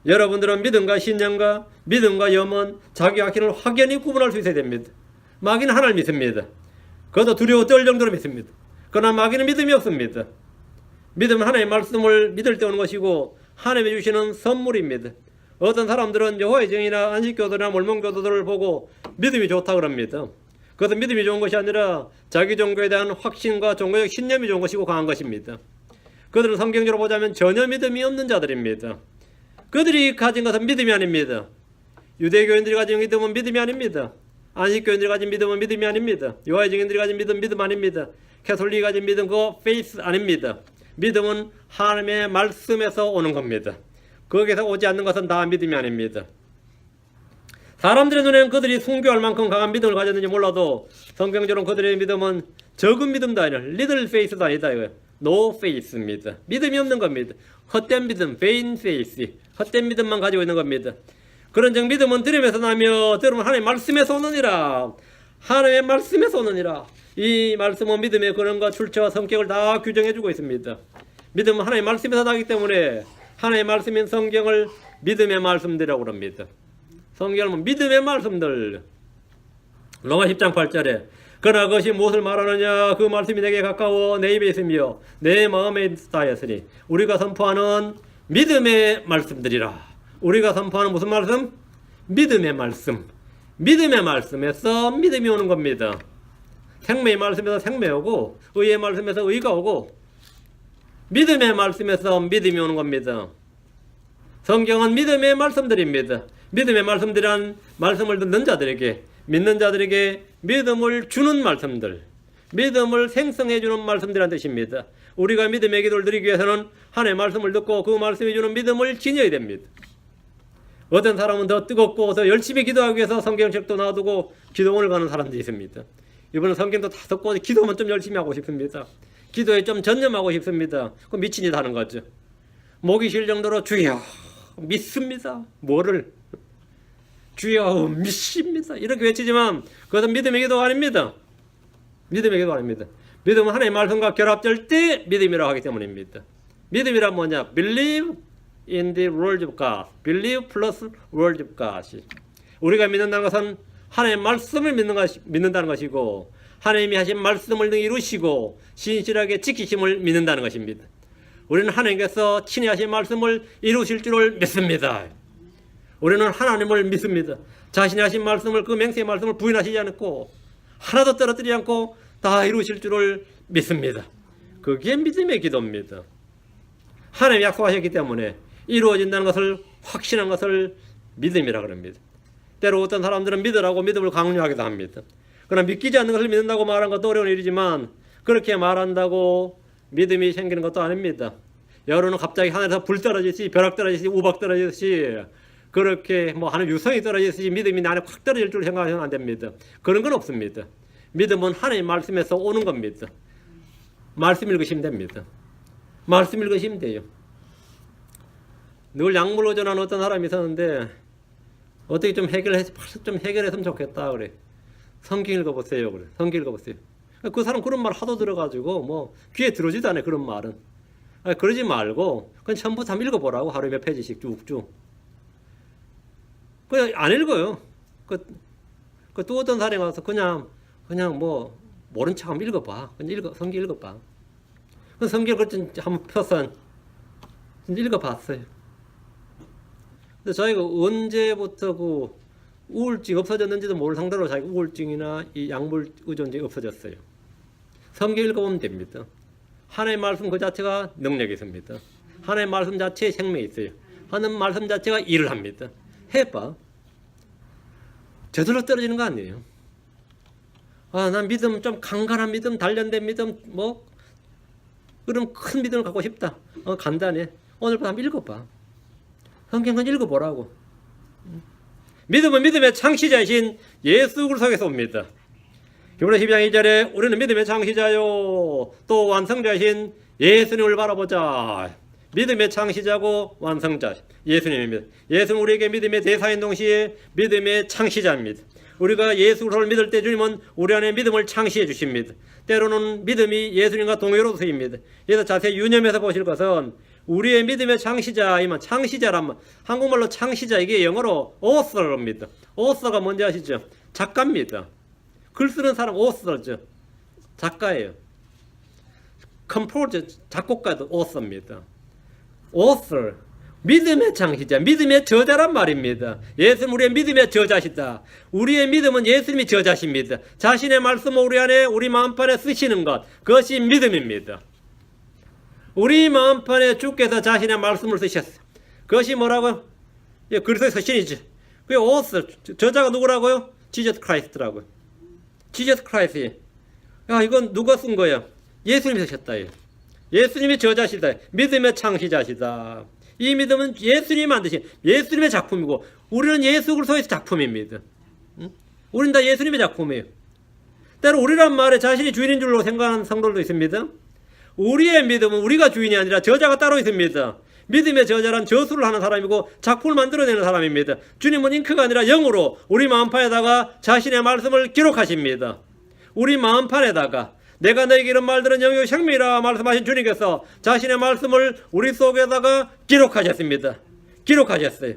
여러분들은 믿음과 신념과 믿음과 염원, 자기 확신을 확연히 구분할 수 있어야 됩니다. 마귀는 하나를 믿습니다. 그것도 두려워 떨 정도로 믿습니다. 그러나 마귀는 믿음이 없습니다. 믿음은 하나님의 말씀을 믿을 때 오는 것이고 하나님이 주시는 선물입니다. 어떤 사람들은 여호와의 증인이나 안식교도나 몰몬교도들을 보고 믿음이 좋다 그럽니다. 그것은 믿음이 좋은 것이 아니라 자기 종교에 대한 확신과 종교적 신념이 좋은 것이고 강한 것입니다. 그들은 성경적으로 보자면 전혀 믿음이 없는 자들입니다. 그들이 가진 것은 믿음이 아닙니다. 유대교인들이 가진 믿음은 믿음이 아닙니다. 안식교인들이 가진 믿음은 믿음이 아닙니다. 여호와의 증인들이 가진 믿음 아닙니다. 가톨릭이 가진 믿음 그거 페이스 아닙니다. 믿음은 하나님의 말씀에서 오는 겁니다. 거기서 오지 않는 것은 다 믿음이 아닙니다. 사람들의 눈에는 그들이 순교할 만큼 강한 믿음을 가졌는지 몰라도 성경적으로 그들의 믿음은 적은 믿음도 아니라 little faith도 아니다 이거예요. no faith입니다. 믿음이 없는 겁니다. 헛된 믿음, vain faith, 헛된 믿음만 가지고 있는 겁니다. 그런즉 믿음은 들음에서 나며 들음은 하나님의 말씀에서 오느니라. 하나님의 말씀에서 오느니라. 이 말씀은 믿음의 근원과 출처와 성격을 다 규정해주고 있습니다. 믿음은 하나님의 말씀에서 나기 때문에 하나님의 말씀인 성경을 믿음의 말씀들이라고 합니다. 성경은 믿음의 말씀들. 로마 10장 8절에 그러나 그것이 무엇을 말하느냐 그 말씀이 내게 가까워 내 입에 있으며 내 마음에 닿았으니 우리가 선포하는 믿음의 말씀들이라. 우리가 선포하는 무슨 말씀? 믿음의 말씀. 믿음의 말씀에서 믿음이 오는 겁니다. 생명의 말씀에서 생명이 오고 의의 말씀에서 의가 오고 믿음의 말씀에서 믿음이 오는 겁니다. 성경은 믿음의 말씀들입니다. 믿음의 말씀들이란 말씀을 듣는 자들에게 믿는 자들에게 믿음을 주는 말씀들, 믿음을 생성해 주는 말씀들이란 뜻입니다. 우리가 믿음의 기도를 드리기 위해서는 하나님의 말씀을 듣고 그 말씀이 주는 믿음을 지녀야 됩니다. 어떤 사람은 더 뜨겁고 더 열심히 기도하기 위해서 성경책도 놔두고 기도원을 가는 사람들이 있습니다. 이번에 성경도 다 듣고 기도만 좀 열심히 하고 싶습니다. 기도에 좀 전념하고 싶습니다. 그럼 미친 짓 하는 거죠. 목이 쉴 정도로 주여 믿습니다. 뭐를? 주여 믿습니다. 이렇게 외치지만 그것은 믿음의 기도가 아닙니다. 믿음의 기도가 아닙니다. 믿음은 하나님의 말씀과 결합될 때 믿음이라고 하기 때문입니다. 믿음이란 뭐냐? Believe in the word of God. Believe plus word of God. 우리가 믿는다는 것은 하나님의 말씀을 믿는다는 것이고 하나님이 하신 말씀을 능히 이루시고 신실하게 지키심을 믿는다는 것입니다. 우리는 하나님께서 친히 하신 말씀을 이루실 줄을 믿습니다. 우리는 하나님을 믿습니다. 자신이 하신 말씀을, 그 맹세의 말씀을 부인하시지 않고 하나도 떨어뜨리지 않고 다 이루실 줄을 믿습니다. 그게 믿음의 기도입니다. 하나님이 약속하셨기 때문에 이루어진다는 것을 확신한 것을 믿음이라 그럽니다. 때로 어떤 사람들은 믿으라고 믿음을 강요하기도 합니다. 그러나 믿기지 않는 것을 믿는다고 말하는 것도 어려운 일이지만 그렇게 말한다고 믿음이 생기는 것도 아닙니다. 여러분은 갑자기 하늘에서 불 떨어지듯이, 벼락 떨어지듯이, 우박 떨어지듯이, 그렇게 뭐 하늘 유성이 떨어지듯이 믿음이 내 안에 확 떨어질 줄 생각하면 안 됩니다. 그런 건 없습니다. 믿음은 하나님 말씀에서 오는 겁니다. 말씀 읽으시면 됩니다. 말씀 읽으시면 돼요. 늘 약물 의존하는 어떤 사람이 있었는데 어떻게 좀 해결했으면 좋겠다 그래. 성경 읽어보세요 그래. 성경 읽어보세요. 그 사람 그런 말 하도 들어가지고 뭐 귀에 들어오지도 않아요. 그런 말은. 그러지 말고 그냥 처음부터 한번 읽어보라고. 하루에 몇 페이지씩 쭉쭉. 그냥 안 읽어요. 또 어떤 사람이 와서 그냥 뭐 모른 척 한번 읽어봐. 그냥 성경 읽어봐. 그 성경 그렇게 한번 펴서 읽어봤어요. 근데 저희가 언제부터 그 우울증 없어졌는지도 모를 상대로 자기 우울증이나 이 약물 의존증이 없어졌어요. 성경 읽어보면 됩니다. 하나님의 말씀 그 자체가 능력이 있습니다. 하나님의 말씀 자체에 생명이 있어요. 하나님의 말씀 자체가 일을 합니다. 해봐. 저절로 떨어지는 거 아니에요. 난 믿음, 좀 강건한 믿음, 단련된 믿음, 뭐 그런 큰 믿음을 갖고 싶다. 간단해. 오늘부터 한번 읽어봐. 성경은 읽어보라고. 믿음은 믿음의 창시자이신 예수 그리스도에서 옵니다. 히브리 12장 2절에 우리는 믿음의 창시자요 또 완성자이신 예수님을 바라보자. 믿음의 창시자고 완성자 예수님입니다. 예수는 우리에게 믿음의 대사인 동시에 믿음의 창시자입니다. 우리가 예수 그리스도를 믿을 때 주님은 우리 안에 믿음을 창시해 주십니다. 때로는 믿음이 예수님과 동요로 쓰입니다. 그래서 자세히 유념해서 보실 것은 우리의 믿음의 창시자이면 창시자란 한국말로 창시자 이게 영어로 author입니다. author가 뭔지 아시죠? 작가입니다. 글 쓰는 사람 author죠. 작가예요. composer 작곡가도 author입니다. author 믿음의 창시자, 믿음의 저자란 말입니다. 예수는 우리의 믿음의 저자시다. 우리의 믿음은 예수님이 저자십니다. 자신의 말씀을 우리 안에 우리 마음판에 쓰시는 것, 그것이 믿음입니다. 우리 마음판에 주께서 자신의 말씀을 쓰셨어요. 그것이 뭐라고요? 그리스도의 서신이죠. 그 author, 저자가 누구라고요? Jesus Christ라고요. Jesus Christ. 이건 누가 쓴 거야? 예수님이 쓰셨다. 예수님이 저자시다. 믿음의 창시자시다. 이 믿음은 예수님이 만드신 예수님의 작품이고 우리는 예수 그리스도의 작품입니다. 우리는 다 예수님의 작품이에요. 때로 우리란 말에 자신이 주인인 줄로 생각하는 성도들도 있습니다. 우리의 믿음은 우리가 주인이 아니라 저자가 따로 있습니다. 믿음의 저자란 저술을 하는 사람이고 작품을 만들어내는 사람입니다. 주님은 잉크가 아니라 영으로 우리 마음판에다가 자신의 말씀을 기록하십니다. 우리 마음판에다가 내가 너에게 이런 말들은 영의 생명이라 말씀하신 주님께서 자신의 말씀을 우리 속에다가 기록하셨습니다. 기록하셨어요.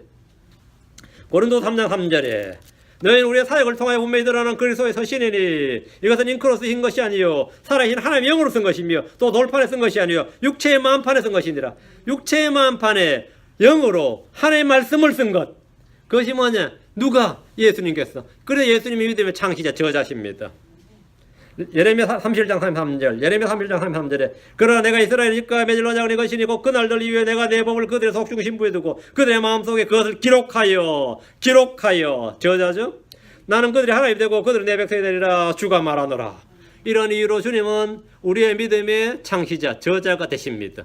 고린도서 3장 3절에 너희는 우리의 사역을 통하여 분명히 드러나는 그리스도의 서신이니 이것은 잉크로 쓰신 것이 아니요 살아계신 하나님의 영으로 쓴 것이며 또 돌판에 쓴 것이 아니요 육체의 마음판에 쓴 것이니라. 육체의 마음판에 영으로 하나님의 말씀을 쓴 것, 그것이 뭐냐? 누가? 예수님께서. 그래 예수님이 믿음의 창시자 저자십니다. 예레미야 31장 33절, 예레미야 31장 33절에 그러나 내가 이스라엘 집과 맺을 언약은 이것이니 곧 그날들 이후에 내가 내 법을 그들의 속중 신부에 두고 그들의 마음속에 그것을 기록하여 저자죠. 나는 그들의 하나님이 되고 그들은 내 백성이 되리라 주가 말하노라. 이런 이유로 주님은 우리의 믿음의 창시자 저자가 되십니다.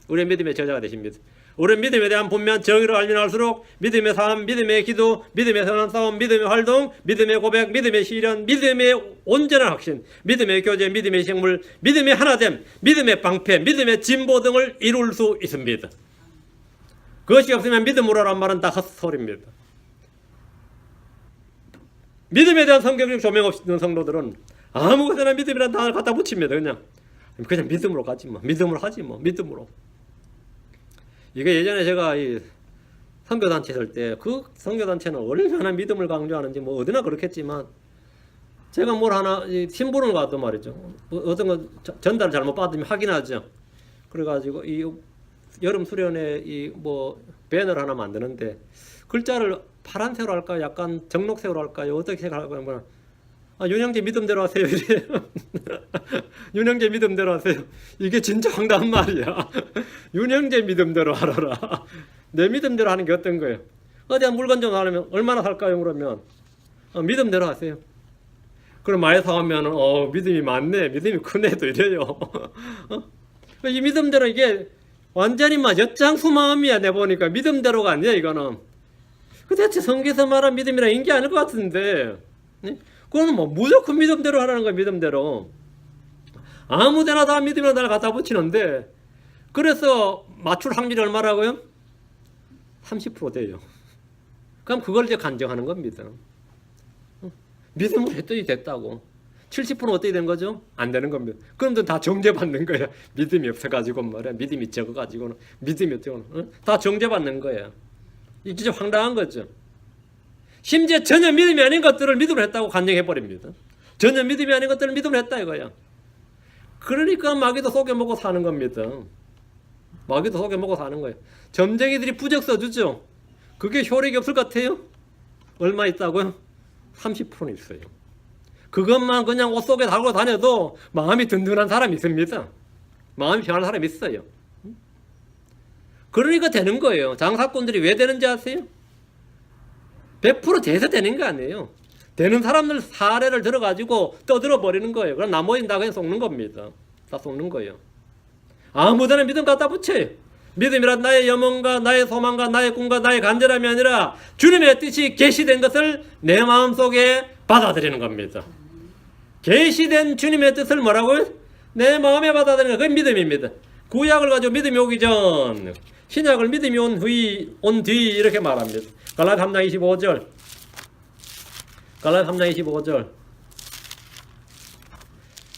우리의 믿음의 저자가 되십니다. 우리는 믿음에 대한 분명 정의를 알면 알수록 믿음의 삶, 믿음의 기도, 믿음의 선한 싸움, 믿음의 활동, 믿음의 고백, 믿음의 시련, 믿음의 온전한 확신, 믿음의 교제, 믿음의 식물, 믿음의 하나됨, 믿음의 방패, 믿음의 진보 등을 이룰 수 있습니다. 그것이 없으면 믿음으로란 말은 다 헛소리입니다. 믿음에 대한 성경적 조명 없이 있는 성도들은 아무것이나 믿음이라는 단어를 갖다 붙입니다. 그냥 믿음으로 가지 뭐, 믿음으로 하지 뭐, 믿음으로. 이게 예전에 제가 이 선교단체 할 때 그 선교단체는 얼마나 믿음을 강조하는지 뭐 어디나 그렇겠지만 제가 뭘 하나 심부름을 가도 말이죠. 어떤 거 전달을 잘못 받으면 확인하죠. 그래가지고 이 여름 수련회 이 뭐 배너를 하나 만드는데 글자를 파란색으로 할까요? 약간 정록색으로 할까요? 어떻게 할까요? 윤형제 믿음대로 하세요. 이래. 윤형제 믿음대로 하세요. 이게 진짜 황당한 말이야. 윤형제 믿음대로 하라라. 내 믿음대로 하는 게 어떤 거예요? 어디 한 물건 좀 사려면 얼마나 살까요? 그러면 믿음대로 하세요. 그럼 많이 사오면 믿음이 많네, 믿음이 크네 또 이래요. 이 믿음대로 이게 완전히 막 엿장수 마음이야. 내 보니까 믿음대로가 아니야 이거는. 그 대체 성경에서 말한 믿음이라 인게 아닐 것 같은데. 그거는 뭐 무조건 믿음대로 하라는 거야. 믿음대로. 아무데나 다 믿음이라 날 갖다 붙이는데 그래서 맞출 확률이 얼마라고요? 30% 돼요. 그럼 그걸 이제 간증하는 겁니다. 믿음을 했더니 됐다고. 70%는 어떻게 된 거죠? 안 되는 겁니다. 그럼 다 정죄받는 거야. 믿음이 없어가지고 말이야. 믿음이 적어가지고는 믿음이 없어가지고 다 정죄받는 거야. 이게 진짜 황당한 거죠. 심지어 전혀 믿음이 아닌 것들을 믿음을 했다고 간증해버립니다. 전혀 믿음이 아닌 것들을 믿음을 했다 이거야. 그러니까 마귀도 속여먹고 사는 겁니다. 마귀도 속여먹고 사는 거예요. 점쟁이들이 부적 써주죠. 그게 효력이 없을 것 같아요? 얼마 있다고요? 30%는 있어요. 그것만 그냥 옷 속에 달고 다녀도 마음이 든든한 사람이 있습니다. 마음이 평안한 사람이 있어요. 그러니까 되는 거예요. 장사꾼들이 왜 되는지 아세요? 100% 돼서 되는 거 아니에요. 되는 사람들 사례를 들어가지고 떠들어 버리는 거예요. 그럼 나머지는 다 그냥 속는 겁니다. 다 속는 거예요. 아무데나 믿음 갖다 붙여요. 믿음이란 나의 염원과 나의 소망과 나의 꿈과 나의 간절함이 아니라 주님의 뜻이 계시된 것을 내 마음속에 받아들이는 겁니다. 계시된 주님의 뜻을 뭐라고요? 내 마음에 받아들이는 거. 그게 믿음입니다. 구약을 가지고 믿음이 오기 전, 신약을 믿음이 온 뒤 이렇게 말합니다. 갈라디아 3장 25절. 갈라디아 3장 25절.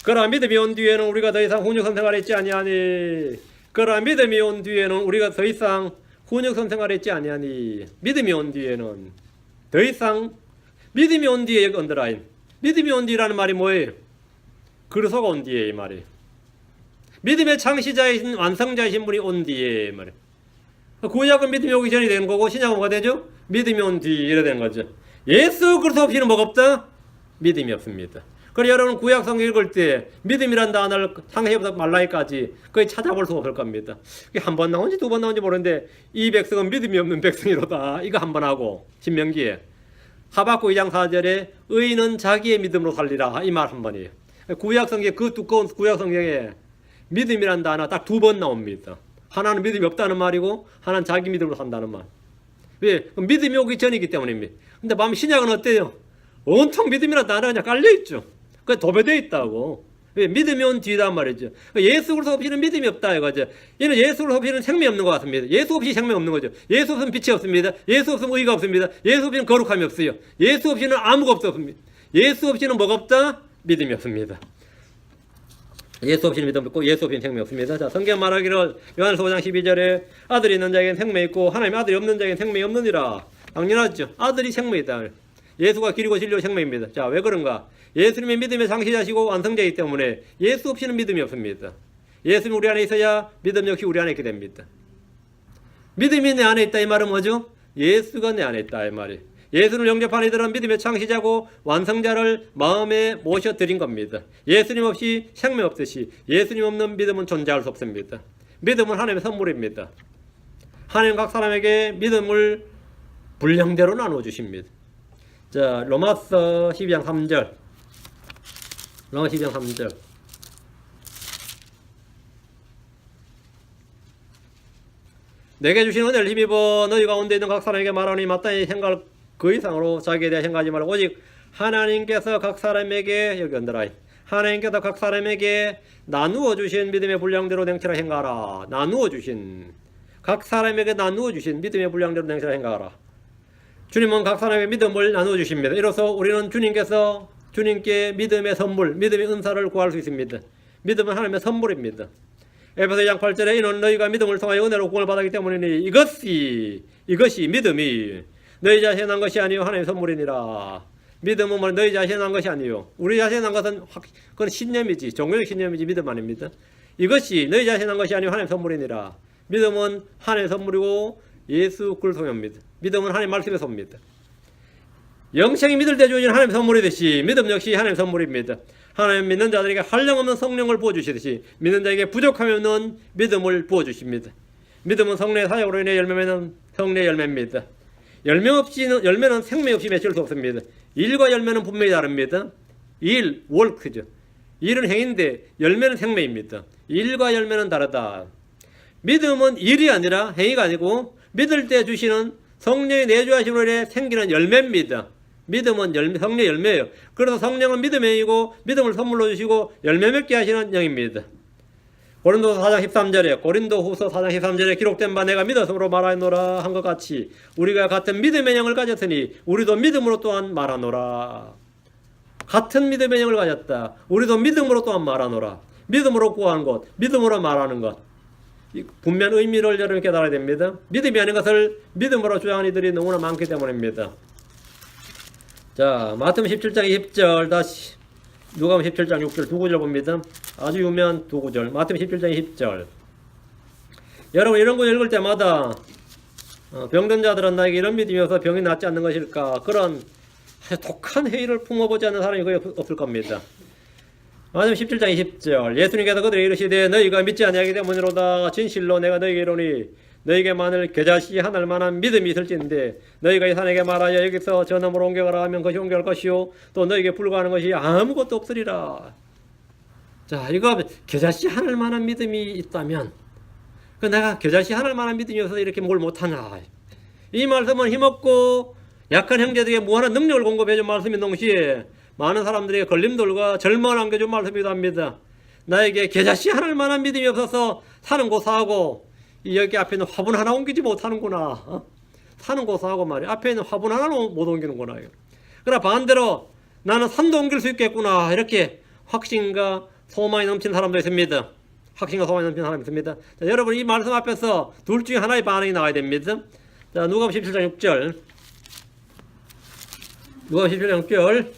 그러나 믿음이 온 뒤에는 우리가 더 이상 훈육선 생활에 있지 아니하니. 그러나 믿음이 온 뒤에는 우리가 더 이상 훈육선 생활에 있지 아니하니. 믿음이 온 뒤에는 더 이상, 믿음이 온 뒤에 여기 언더라인. 믿음이 온 뒤라는 말이 뭐예요? 그리스도가 온 뒤에 이 말이에요. 믿음의 창시자이신 완성자이신 분이 온 뒤에 이 말이에요. 구약은 믿음이 오기 전이 되는 거고 신약은 뭐가 되죠? 믿음이 온 뒤 이래 되는 거죠. 예수 그리스도 없이는 뭐가 없다? 믿음이 없습니다. 그래서 여러분 구약 성경 읽을 때 믿음이란 단어를 창세기부터 말라기까지 거의 찾아볼 수 없을 겁니다. 한 번 나온지 두 번 나온지 모르는데 이 백성은 믿음이 없는 백성이로다. 이거 한 번 하고 신명기에 하박국 2장 4절에 의인은 자기의 믿음으로 살리라 이 말 한 번이에요. 구약 성경 그 두꺼운 구약 성경에 믿음이란 단어 딱 두 번 나옵니다. 하나는 믿음이 없다는 말이고 하나는 자기 믿음으로 산다는 말. 왜? 믿음이 오기 전이기 때문입니다. 근데 마음 신약은 어때요? 온통 믿음이란 단어가 그냥 깔려있죠. 그게 도배되어 있다고. 왜? 믿음이 온 뒤란 말이죠. 예수 그리스도 없이는 믿음이 없다 이거죠. 얘는 예수 그리스도 없이는 생명이 없는 것 같습니다. 예수 없이 생명이 없는 거죠. 예수 없으면 빛이 없습니다. 예수 없으면 의가 없습니다. 예수 없이는 거룩함이 없어요. 예수 없이는 아무것도 없습니다. 예수 없이는 뭐가 없다? 믿음이 없습니다. 예수 없이는 믿음 없고 예수 없이는 생명이 없습니다. 자, 성경 말하기를 요한일서 5장 12절에 아들이 있는 자에게는 생명이 있고 하나님 아들이 없는 자에게는 생명이 없느니라. 당연하죠. 아들이 생명이다. 예수가 길이고 진리고 생명입니다. 자, 왜 그런가? 예수님의 믿음의 창시자시고 완성자이기 때문에 예수 없이는 믿음이 없습니다. 예수님이 우리 안에 있어야 믿음 역시 우리 안에 있게 됩니다. 믿음이 내 안에 있다 이 말은 뭐죠? 예수가 내 안에 있다 이 말이에요. 예수를 영접한 이들은 믿음의 창시자고 완성자를 마음에 모셔드린 겁니다. 예수님 없이 생명 없듯이 예수님 없는 믿음은 존재할 수 없습니다. 믿음은 하나님의 선물입니다. 하나님 각 사람에게 믿음을 분량대로 나누어 주십니다. 자, 로마서 12장 3절. 로마서 12장 3절. 내게 주신 은혜를 힘입어 너희 가운데 있는 각 사람에게 말하니 마땅히 생각을 그 이상으로 자기에 대해 생각하지 말고 오직 하나님께서 각 사람에게 여기 언더라인 하나님께서 각 사람에게 나누어 주신 믿음의 분량대로 냉철하게 행하라. 나누어 주신 각 사람에게 나누어 주신 믿음의 분량대로 냉철하게 행하라. 주님은 각 사람에게 믿음을 나누어 주십니다. 이로써 우리는 주님께 믿음의 선물, 믿음의 은사를 구할 수 있습니다. 믿음은 하나님의 선물입니다. 에베소 2장 8절에 이는 너희가 믿음을 통하여 은혜로 구원을 받았기 때문이니 이것이 믿음이 너희 자신의 난 것이 아니요 하나님의 선물이니라. 믿음은 뭐 너희 자신이 난 것이 아니요. 우리 자신이 난 것은 그건 신념이지. 종교적 신념이지 믿음 아닙니다. 이것이 너희 자신이 난 것이 아니요 하나님의 선물이니라. 믿음은 하나님의 선물이고 예수 그리스도의 소유입니다. 믿음은 하나님의 말씀의 소유입니다. 영생이 믿을 때 주어지는 하나님의 선물이듯이 믿음 역시 하나님의 선물입니다. 하나님 믿는 자들에게 한량없는 성령을 부어주시듯이 믿는 자에게 부족함이 없는 믿음을 부어주십니다. 믿음은 성령의 사역으로 인해 열매맺는 성령의 열매입니다. 열매는 생명 없이 맺힐 수 없습니다. 일과 열매는 분명히 다릅니다. 일, 월크죠. 일은 행인데 열매는 생명입니다. 일과 열매는 다르다. 믿음은 일이 아니라 행위가 아니고 믿을 때 주시는 성령의 내주하심으로 인해 생기는 열매입니다. 믿음은 성령의 열매예요. 그래서 성령은 믿음의 영이고 믿음을 선물로 주시고 열매 맺게 하시는 영입니다. 고린도서 4장 13절에 고린도후서 4장 13절에 기록된 바 내가 믿었으므로 말하노라 한 것 같이 우리가 같은 믿음의 영을 가졌으니 우리도 믿음으로 또한 말하노라. 같은 믿음의 영을 가졌다. 우리도 믿음으로 또한 말하노라. 믿음으로 구하는 것, 믿음으로 말하는 것. 분명 의미를 여러분 깨달아야 됩니다. 믿음이 아닌 것을 믿음으로 주장하는 이들이 너무나 많기 때문입니다. 자, 마태복음 17장 20절 다시 누가복음 17장 6절 두 구절 봅니다. 아주 유명한 두 구절. 마태복음 17장 20절. 여러분 이런 거 읽을 때마다 병든 자들은 나에게 이런 믿음이 없어 병이 낫지 않는 것일까? 그런 독한 회의를 품어보지 않는 사람이 거의 없을 겁니다. 마태복음 17장 20절. 예수님께서 그들에게 이르시되 너희가 믿지 아니하기 때문이로다. 진실로 내가 너희에게 이르노니 너희에게 만일 겨자씨 하늘 만한 믿음이 있을진데 너희가 이 산에게 말하여 여기서 저 너머로 옮겨가라 하면 그것이 옮겨갈 것이요 또 너희에게 불과하는 것이 아무것도 없으리라. 자, 이거 겨자씨 하늘 만한 믿음이 있다면 내가 겨자씨 하늘 만한 믿음이 없어서 이렇게 뭘 못하나. 이 말씀은 힘없고 약한 형제들에게 무한한 능력을 공급해준 말씀인 동시에 많은 사람들에게 걸림돌과 절망을 안겨준 말씀이기도 합니다. 나에게 겨자씨 하늘 만한 믿음이 없어서 사는 고사하고 여기 앞에 있는 화분 하나 옮기지 못하는구나. 사는 고사하고 말이야. 앞에 있는 화분 하나 못 옮기는구나. 그러나 반대로 나는 산도 옮길 수 있겠구나. 이렇게 확신과 소망이 넘치는 사람도 있습니다. 확신과 소망이 넘치는 사람이 있습니다. 자, 여러분 이 말씀 앞에서 둘 중에 하나의 반응이 나와야 됩니다. 자, 누가복음 17장 6절. 누가복음 17장 6절.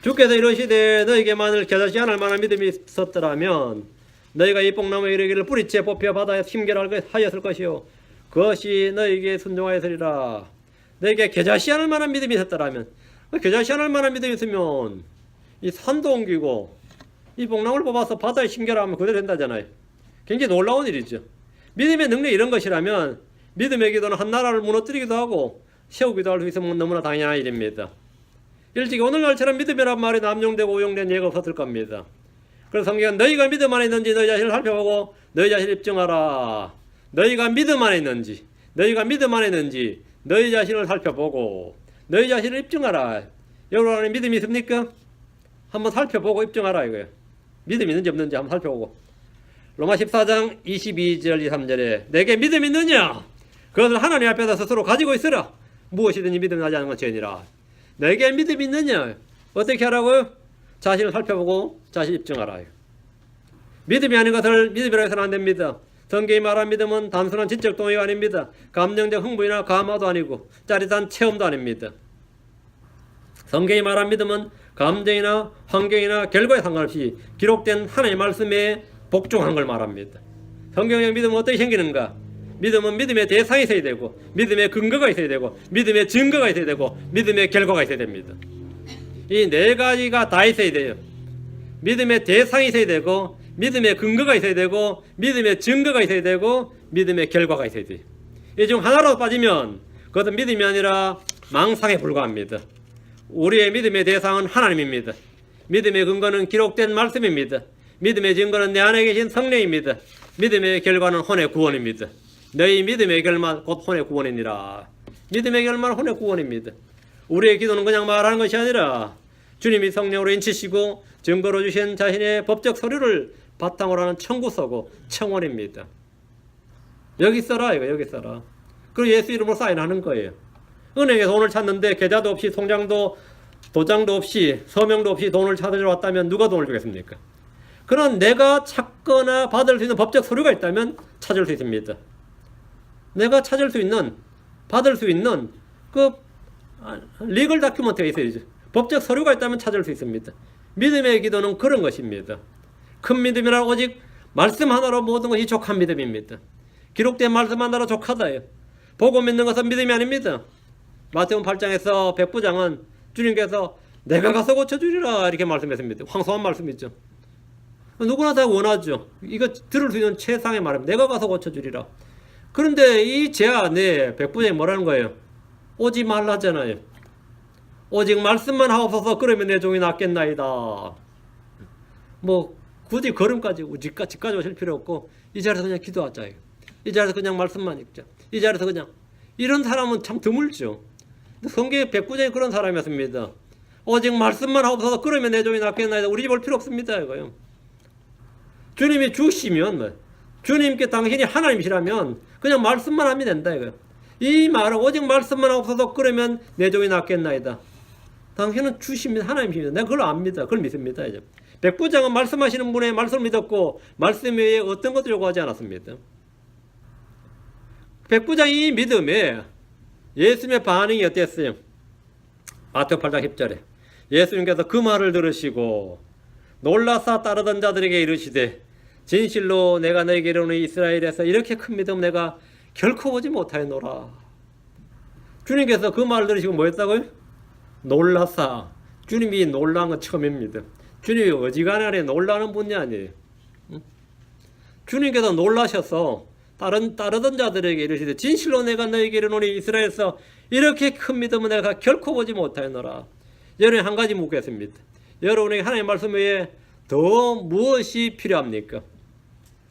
주께서 이러시되 너에게 만일 겨자씨 하늘 만한 믿음이 있었더라면 너희가 이 뽕나무에 이르기를 뿌리째 뽑혀 바다에 심겨하였을 것이요 그것이 너희에게 순종하였으리라. 너에게 겨자씨 하늘 만한 믿음이 있었더라면 겨자씨 하늘 만한 믿음이 있으면 이 산도 옮기고 이 뽕나무를 뽑아서 바다에 심겨하면 그대로 된다잖아요. 굉장히 놀라운 일이죠. 믿음의 능력이 이런 것이라면 믿음의 기도는 한 나라를 무너뜨리기도 하고 세우기도 할 수 있으면 너무나 당연한 일입니다. 일찍이 오늘날처럼 믿음이란 말이 남용되고 오용된 예가 없었을 겁니다. 그래서 성경은 너희가 믿음 안에 있는지 너희 자신을 살펴보고 너희 자신을 입증하라. 너희가 믿음 안에 있는지 너희 자신을 살펴보고 너희 자신을 입증하라. 여러분 안에 믿음이 있습니까? 한번 살펴보고 입증하라 이거예요. 믿음이 있는지 없는지 한번 살펴보고. 로마 14장 22절 23절에 내게 믿음이 있느냐? 그것을 하나님 앞에서 스스로 가지고 있으라. 무엇이든지 믿음이 나지 않는 건 죄니라. 내게 믿음이 있느냐? 어떻게 하라고요? 자신을 살펴보고 자신 입증하라. 믿음이 아닌 것을 믿음이라고 해서는 안 됩니다. 성경이 말한 믿음은 단순한 지적 동의가 아닙니다. 감정적 흥분이나 감화도 아니고 짜릿한 체험도 아닙니다. 성경이 말한 믿음은 감정이나 환경이나 결과에 상관없이 기록된 하나님의 말씀에 복종한 걸 말합니다. 성경의 믿음은 어떻게 생기는가? 믿음은 믿음의 대상이 있어야 되고 믿음의 근거가 있어야 되고 믿음의 증거가 있어야 되고 믿음의 결과가 있어야 됩니다. 이 네 가지가 다 있어야 돼요. 믿음의 대상이 있어야 되고 믿음의 근거가 있어야 되고 믿음의 증거가 있어야 되고 믿음의 결과가 있어야 돼요. 이 중 하나로 빠지면 그것은 믿음이 아니라 망상에 불과합니다. 우리의 믿음의 대상은 하나님입니다. 믿음의 근거는 기록된 말씀입니다. 믿음의 증거는 내 안에 계신 성령입니다. 믿음의 결과는 혼의 구원입니다. 너희 믿음의 결말 곧 혼의 구원이니라. 믿음의 결말은 혼의 구원입니다. 우리의 기도는 그냥 말하는 것이 아니라 주님이 성령으로 인치시고 증거로 주신 자신의 법적 서류를 바탕으로 하는 청구서고 청원입니다. 여기 써라 이거 여기 써라. 그리고 예수 이름으로 사인하는 거예요. 은행에서 돈을 찾는데 계좌도 없이 통장도 도장도 없이 서명도 없이 돈을 찾으러 왔다면 누가 돈을 주겠습니까? 그런 내가 찾거나 받을 수 있는 법적 서류가 있다면 찾을 수 있습니다. 내가 찾을 수 있는 받을 수 있는 그 리걸 다큐먼트가 있어야죠. 법적 서류가 있다면 찾을 수 있습니다. 믿음의 기도는 그런 것입니다. 큰 믿음이라 오직 말씀 하나로 모든 것이 족한 믿음입니다. 기록된 말씀 하나로 족하다요. 보고 믿는 것은 믿음이 아닙니다. 마태복음 8장에서 백부장은 주님께서 내가 가서 고쳐주리라 이렇게 말씀했습니다. 황소한 말씀이죠. 누구나 다 원하죠. 이거 들을 수 있는 최상의 말입니다. 내가 가서 고쳐주리라. 그런데 이 제 안에 백부장이 뭐라는 거예요? 오지 말라잖아요. 오직 말씀만 하옵소서. 그러면 내 종이 낫겠나이다. 뭐 굳이 걸음까지 집까지 오실 필요 없고 이 자리에서 그냥 기도하자. 이 자리에서 그냥 말씀만 읽자. 이 자리에서 그냥. 이런 사람은 참 드물죠. 성경의 백부장이 그런 사람이었습니다. 오직 말씀만 하옵소서. 그러면 내 종이 낫겠나이다. 우리 집 올 필요 없습니다. 이거요. 주님이 주시면 주님께 당신이 하나님이시라면 그냥 말씀만 하면 된다. 이거요. 이 말은 오직 말씀만 하옵소서. 그러면 내 종이 낫겠나이다. 당신은 주십니다. 하나님이십니다. 내가 그걸 압니다. 그걸 믿습니다. 이제. 백부장은 말씀하시는 분의 말씀을 믿었고 말씀 외에 어떤 것도 요구하지 않았습니다. 백부장이 이 믿음에 예수님의 반응이 어땠어요? 마태복음 8장 10절에 예수님께서 그 말을 들으시고 놀라사 따르던 자들에게 이르시되 진실로 내가 너에게 이르노니 이스라엘에서 이렇게 큰 믿음 내가 결코 보지 못하였노라. 주님께서 그 말을 들으시고 뭐 했다고요? 놀라사. 주님이 놀란 건 처음입니다. 주님이 어지간하게 놀라는 분이 아니에요. 주님께서 놀라셔서 따르던 자들에게 이르시되 진실로 내가 너에게 이르노니 이스라엘에서 이렇게 큰 믿음은 내가 결코 보지 못하였노라. 여러분 한 가지 묻겠습니다. 여러분에게 하나님의 말씀 외에 더 무엇이 필요합니까?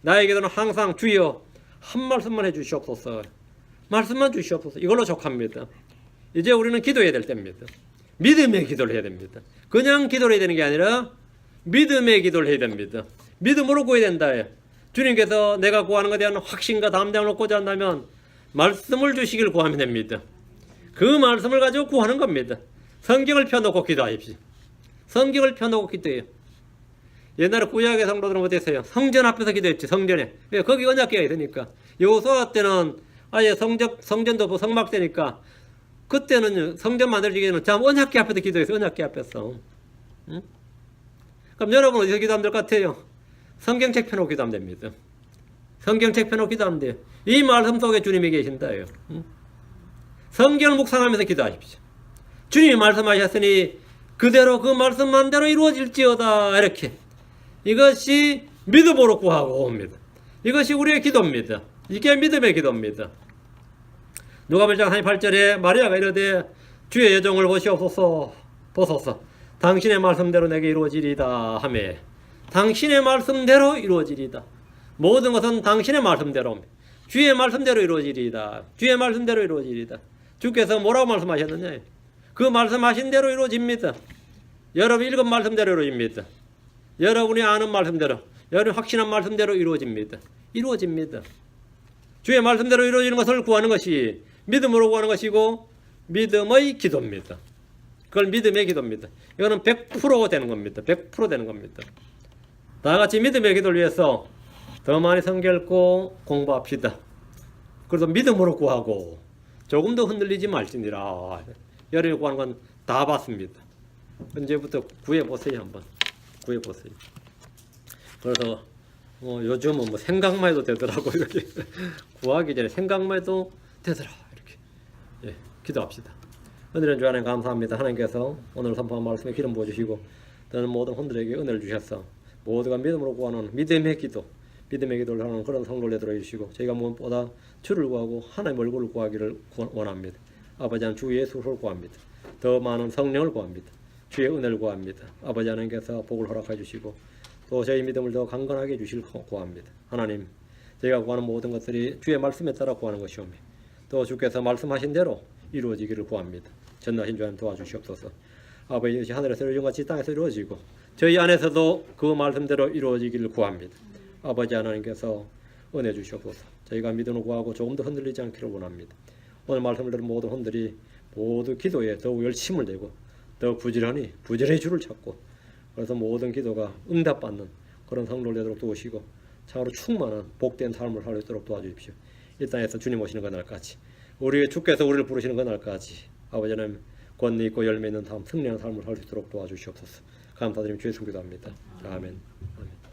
나에게는 항상 주여 한 말씀만 해주시옵소서. 말씀만 주시옵소서. 이걸로 족합니다. 이제 우리는 기도해야 될 때입니다. 믿음의 기도를 해야 됩니다. 그냥 기도를 해야 되는 게 아니라 믿음의 기도를 해야 됩니다. 믿음으로 구해야 된다. 주님께서 내가 구하는 것에 대한 확신과 담대함을 얻고자 한다면 말씀을 주시길 구하면 됩니다. 그 말씀을 가지고 구하는 겁니다. 성경을 펴놓고 기도하십시오. 성경을 펴놓고 기도해요. 옛날에 구약의 성도들은 어땠어요? 성전 앞에서 기도했지. 성전에. 거기 언약궤가 있으니까. 여호수아 때는 아예 성전도 없고 성막되니까 그때는 성전 만들기 전에는 참 언약궤 앞에서 기도했어요. 언약궤 앞에서. 응? 그럼 여러분 어디서 기도하면 될 것 같아요? 성경책 펴놓고 기도하면 됩니다. 성경책 펴놓고 기도하면 돼요. 이 말씀 속에 주님이 계신다요. 응? 성경을 묵상하면서 기도하십시오. 주님이 말씀하셨으니 그대로 그 말씀만대로 이루어질지어다. 이렇게. 이것이 믿음으로 구하고 옵니다. 이것이 우리의 기도입니다. 이게 믿음의 기도입니다. 누가복음 8절에 마리아가 이르되 주의 여종을 보소서 당신의 말씀대로 내게 이루어지리다 하매 당신의 말씀대로 이루어지리다. 모든 것은 당신의 말씀대로 주의 말씀대로 이루어지리다. 주의 말씀대로 이루어지리다. 주께서 뭐라고 말씀하셨느냐? 그 말씀하신 대로 이루어집니다. 여러분 읽은 말씀대로 이루어집니다. 여러분이 아는 말씀대로, 여러분이 확신한 말씀대로 이루어집니다. 이루어집니다. 주의 말씀대로 이루어지는 것을 구하는 것이 믿음으로 구하는 것이고 믿음의 기도입니다. 그걸 믿음의 기도입니다. 이거는 100% 되는 겁니다. 100% 되는 겁니다. 다 같이 믿음의 기도를 위해서 더 많이 성경 읽고 공부합시다. 그래서 믿음으로 구하고 조금 더 흔들리지 말지니라. 여러분이 구하는 건 다 받습니다. 언제부터 구해보세요. 한번 구해보세요. 그래서 요즘은 뭐 생각만 해도 되더라고. 이렇게 구하기 전에 생각만 해도 되더라. 이렇게 기도합시다. 은혜는 주 안에 감사합니다. 하나님께서 오늘 선포한 말씀에 기름 부어주시고 저는 모든 분들에게 은혜를 주셔서 모두가 믿음으로 구하는 믿음의 기도를 하는 그런 성도를 들어주시고 저희가 무엇보다 주를 구하고 하나님의 얼굴을 구하기를 원합니다. 아버지 하나님 주 예수를 구합니다. 더 많은 성령을 구합니다. 주의 은혜를 구합니다. 아버지 하나님께서 복을 허락해 주시고 또 저희 믿음을 더 강건하게 해주실 구합니다. 하나님 저희가 구하는 모든 것들이 주의 말씀에 따라 구하는 것이오며 또 주께서 말씀하신 대로 이루어지기를 구합니다. 전능하신 주님 도와주시옵소서. 아버지 이것이 하늘에서 이루어진같이 땅에서 이루어지고 저희 안에서도 그 말씀대로 이루어지기를 구합니다. 아버지 하나님께서 은혜 주시옵소서. 저희가 믿음을 구하고 조금 더 흔들리지 않기를 원합니다. 오늘 말씀을 들은 모든 분들이 모두 기도에 더욱 열심을 내고 더 부지런히 주를 찾고 그래서 모든 기도가 응답받는 그런 성도를 되도록 도우시고 참으로 충만한 복된 삶을 살 수 있도록 도와주십시오. 이 땅에서 주님 오시는 그날까지 우리의 주께서 우리를 부르시는 그날까지 아버지 하나님 권리 있고 열매 있는 삶, 승리하는 삶을 살 수 있도록 도와주시옵소서. 감사드리며 주의 성기도합니다. 아멘. 아멘.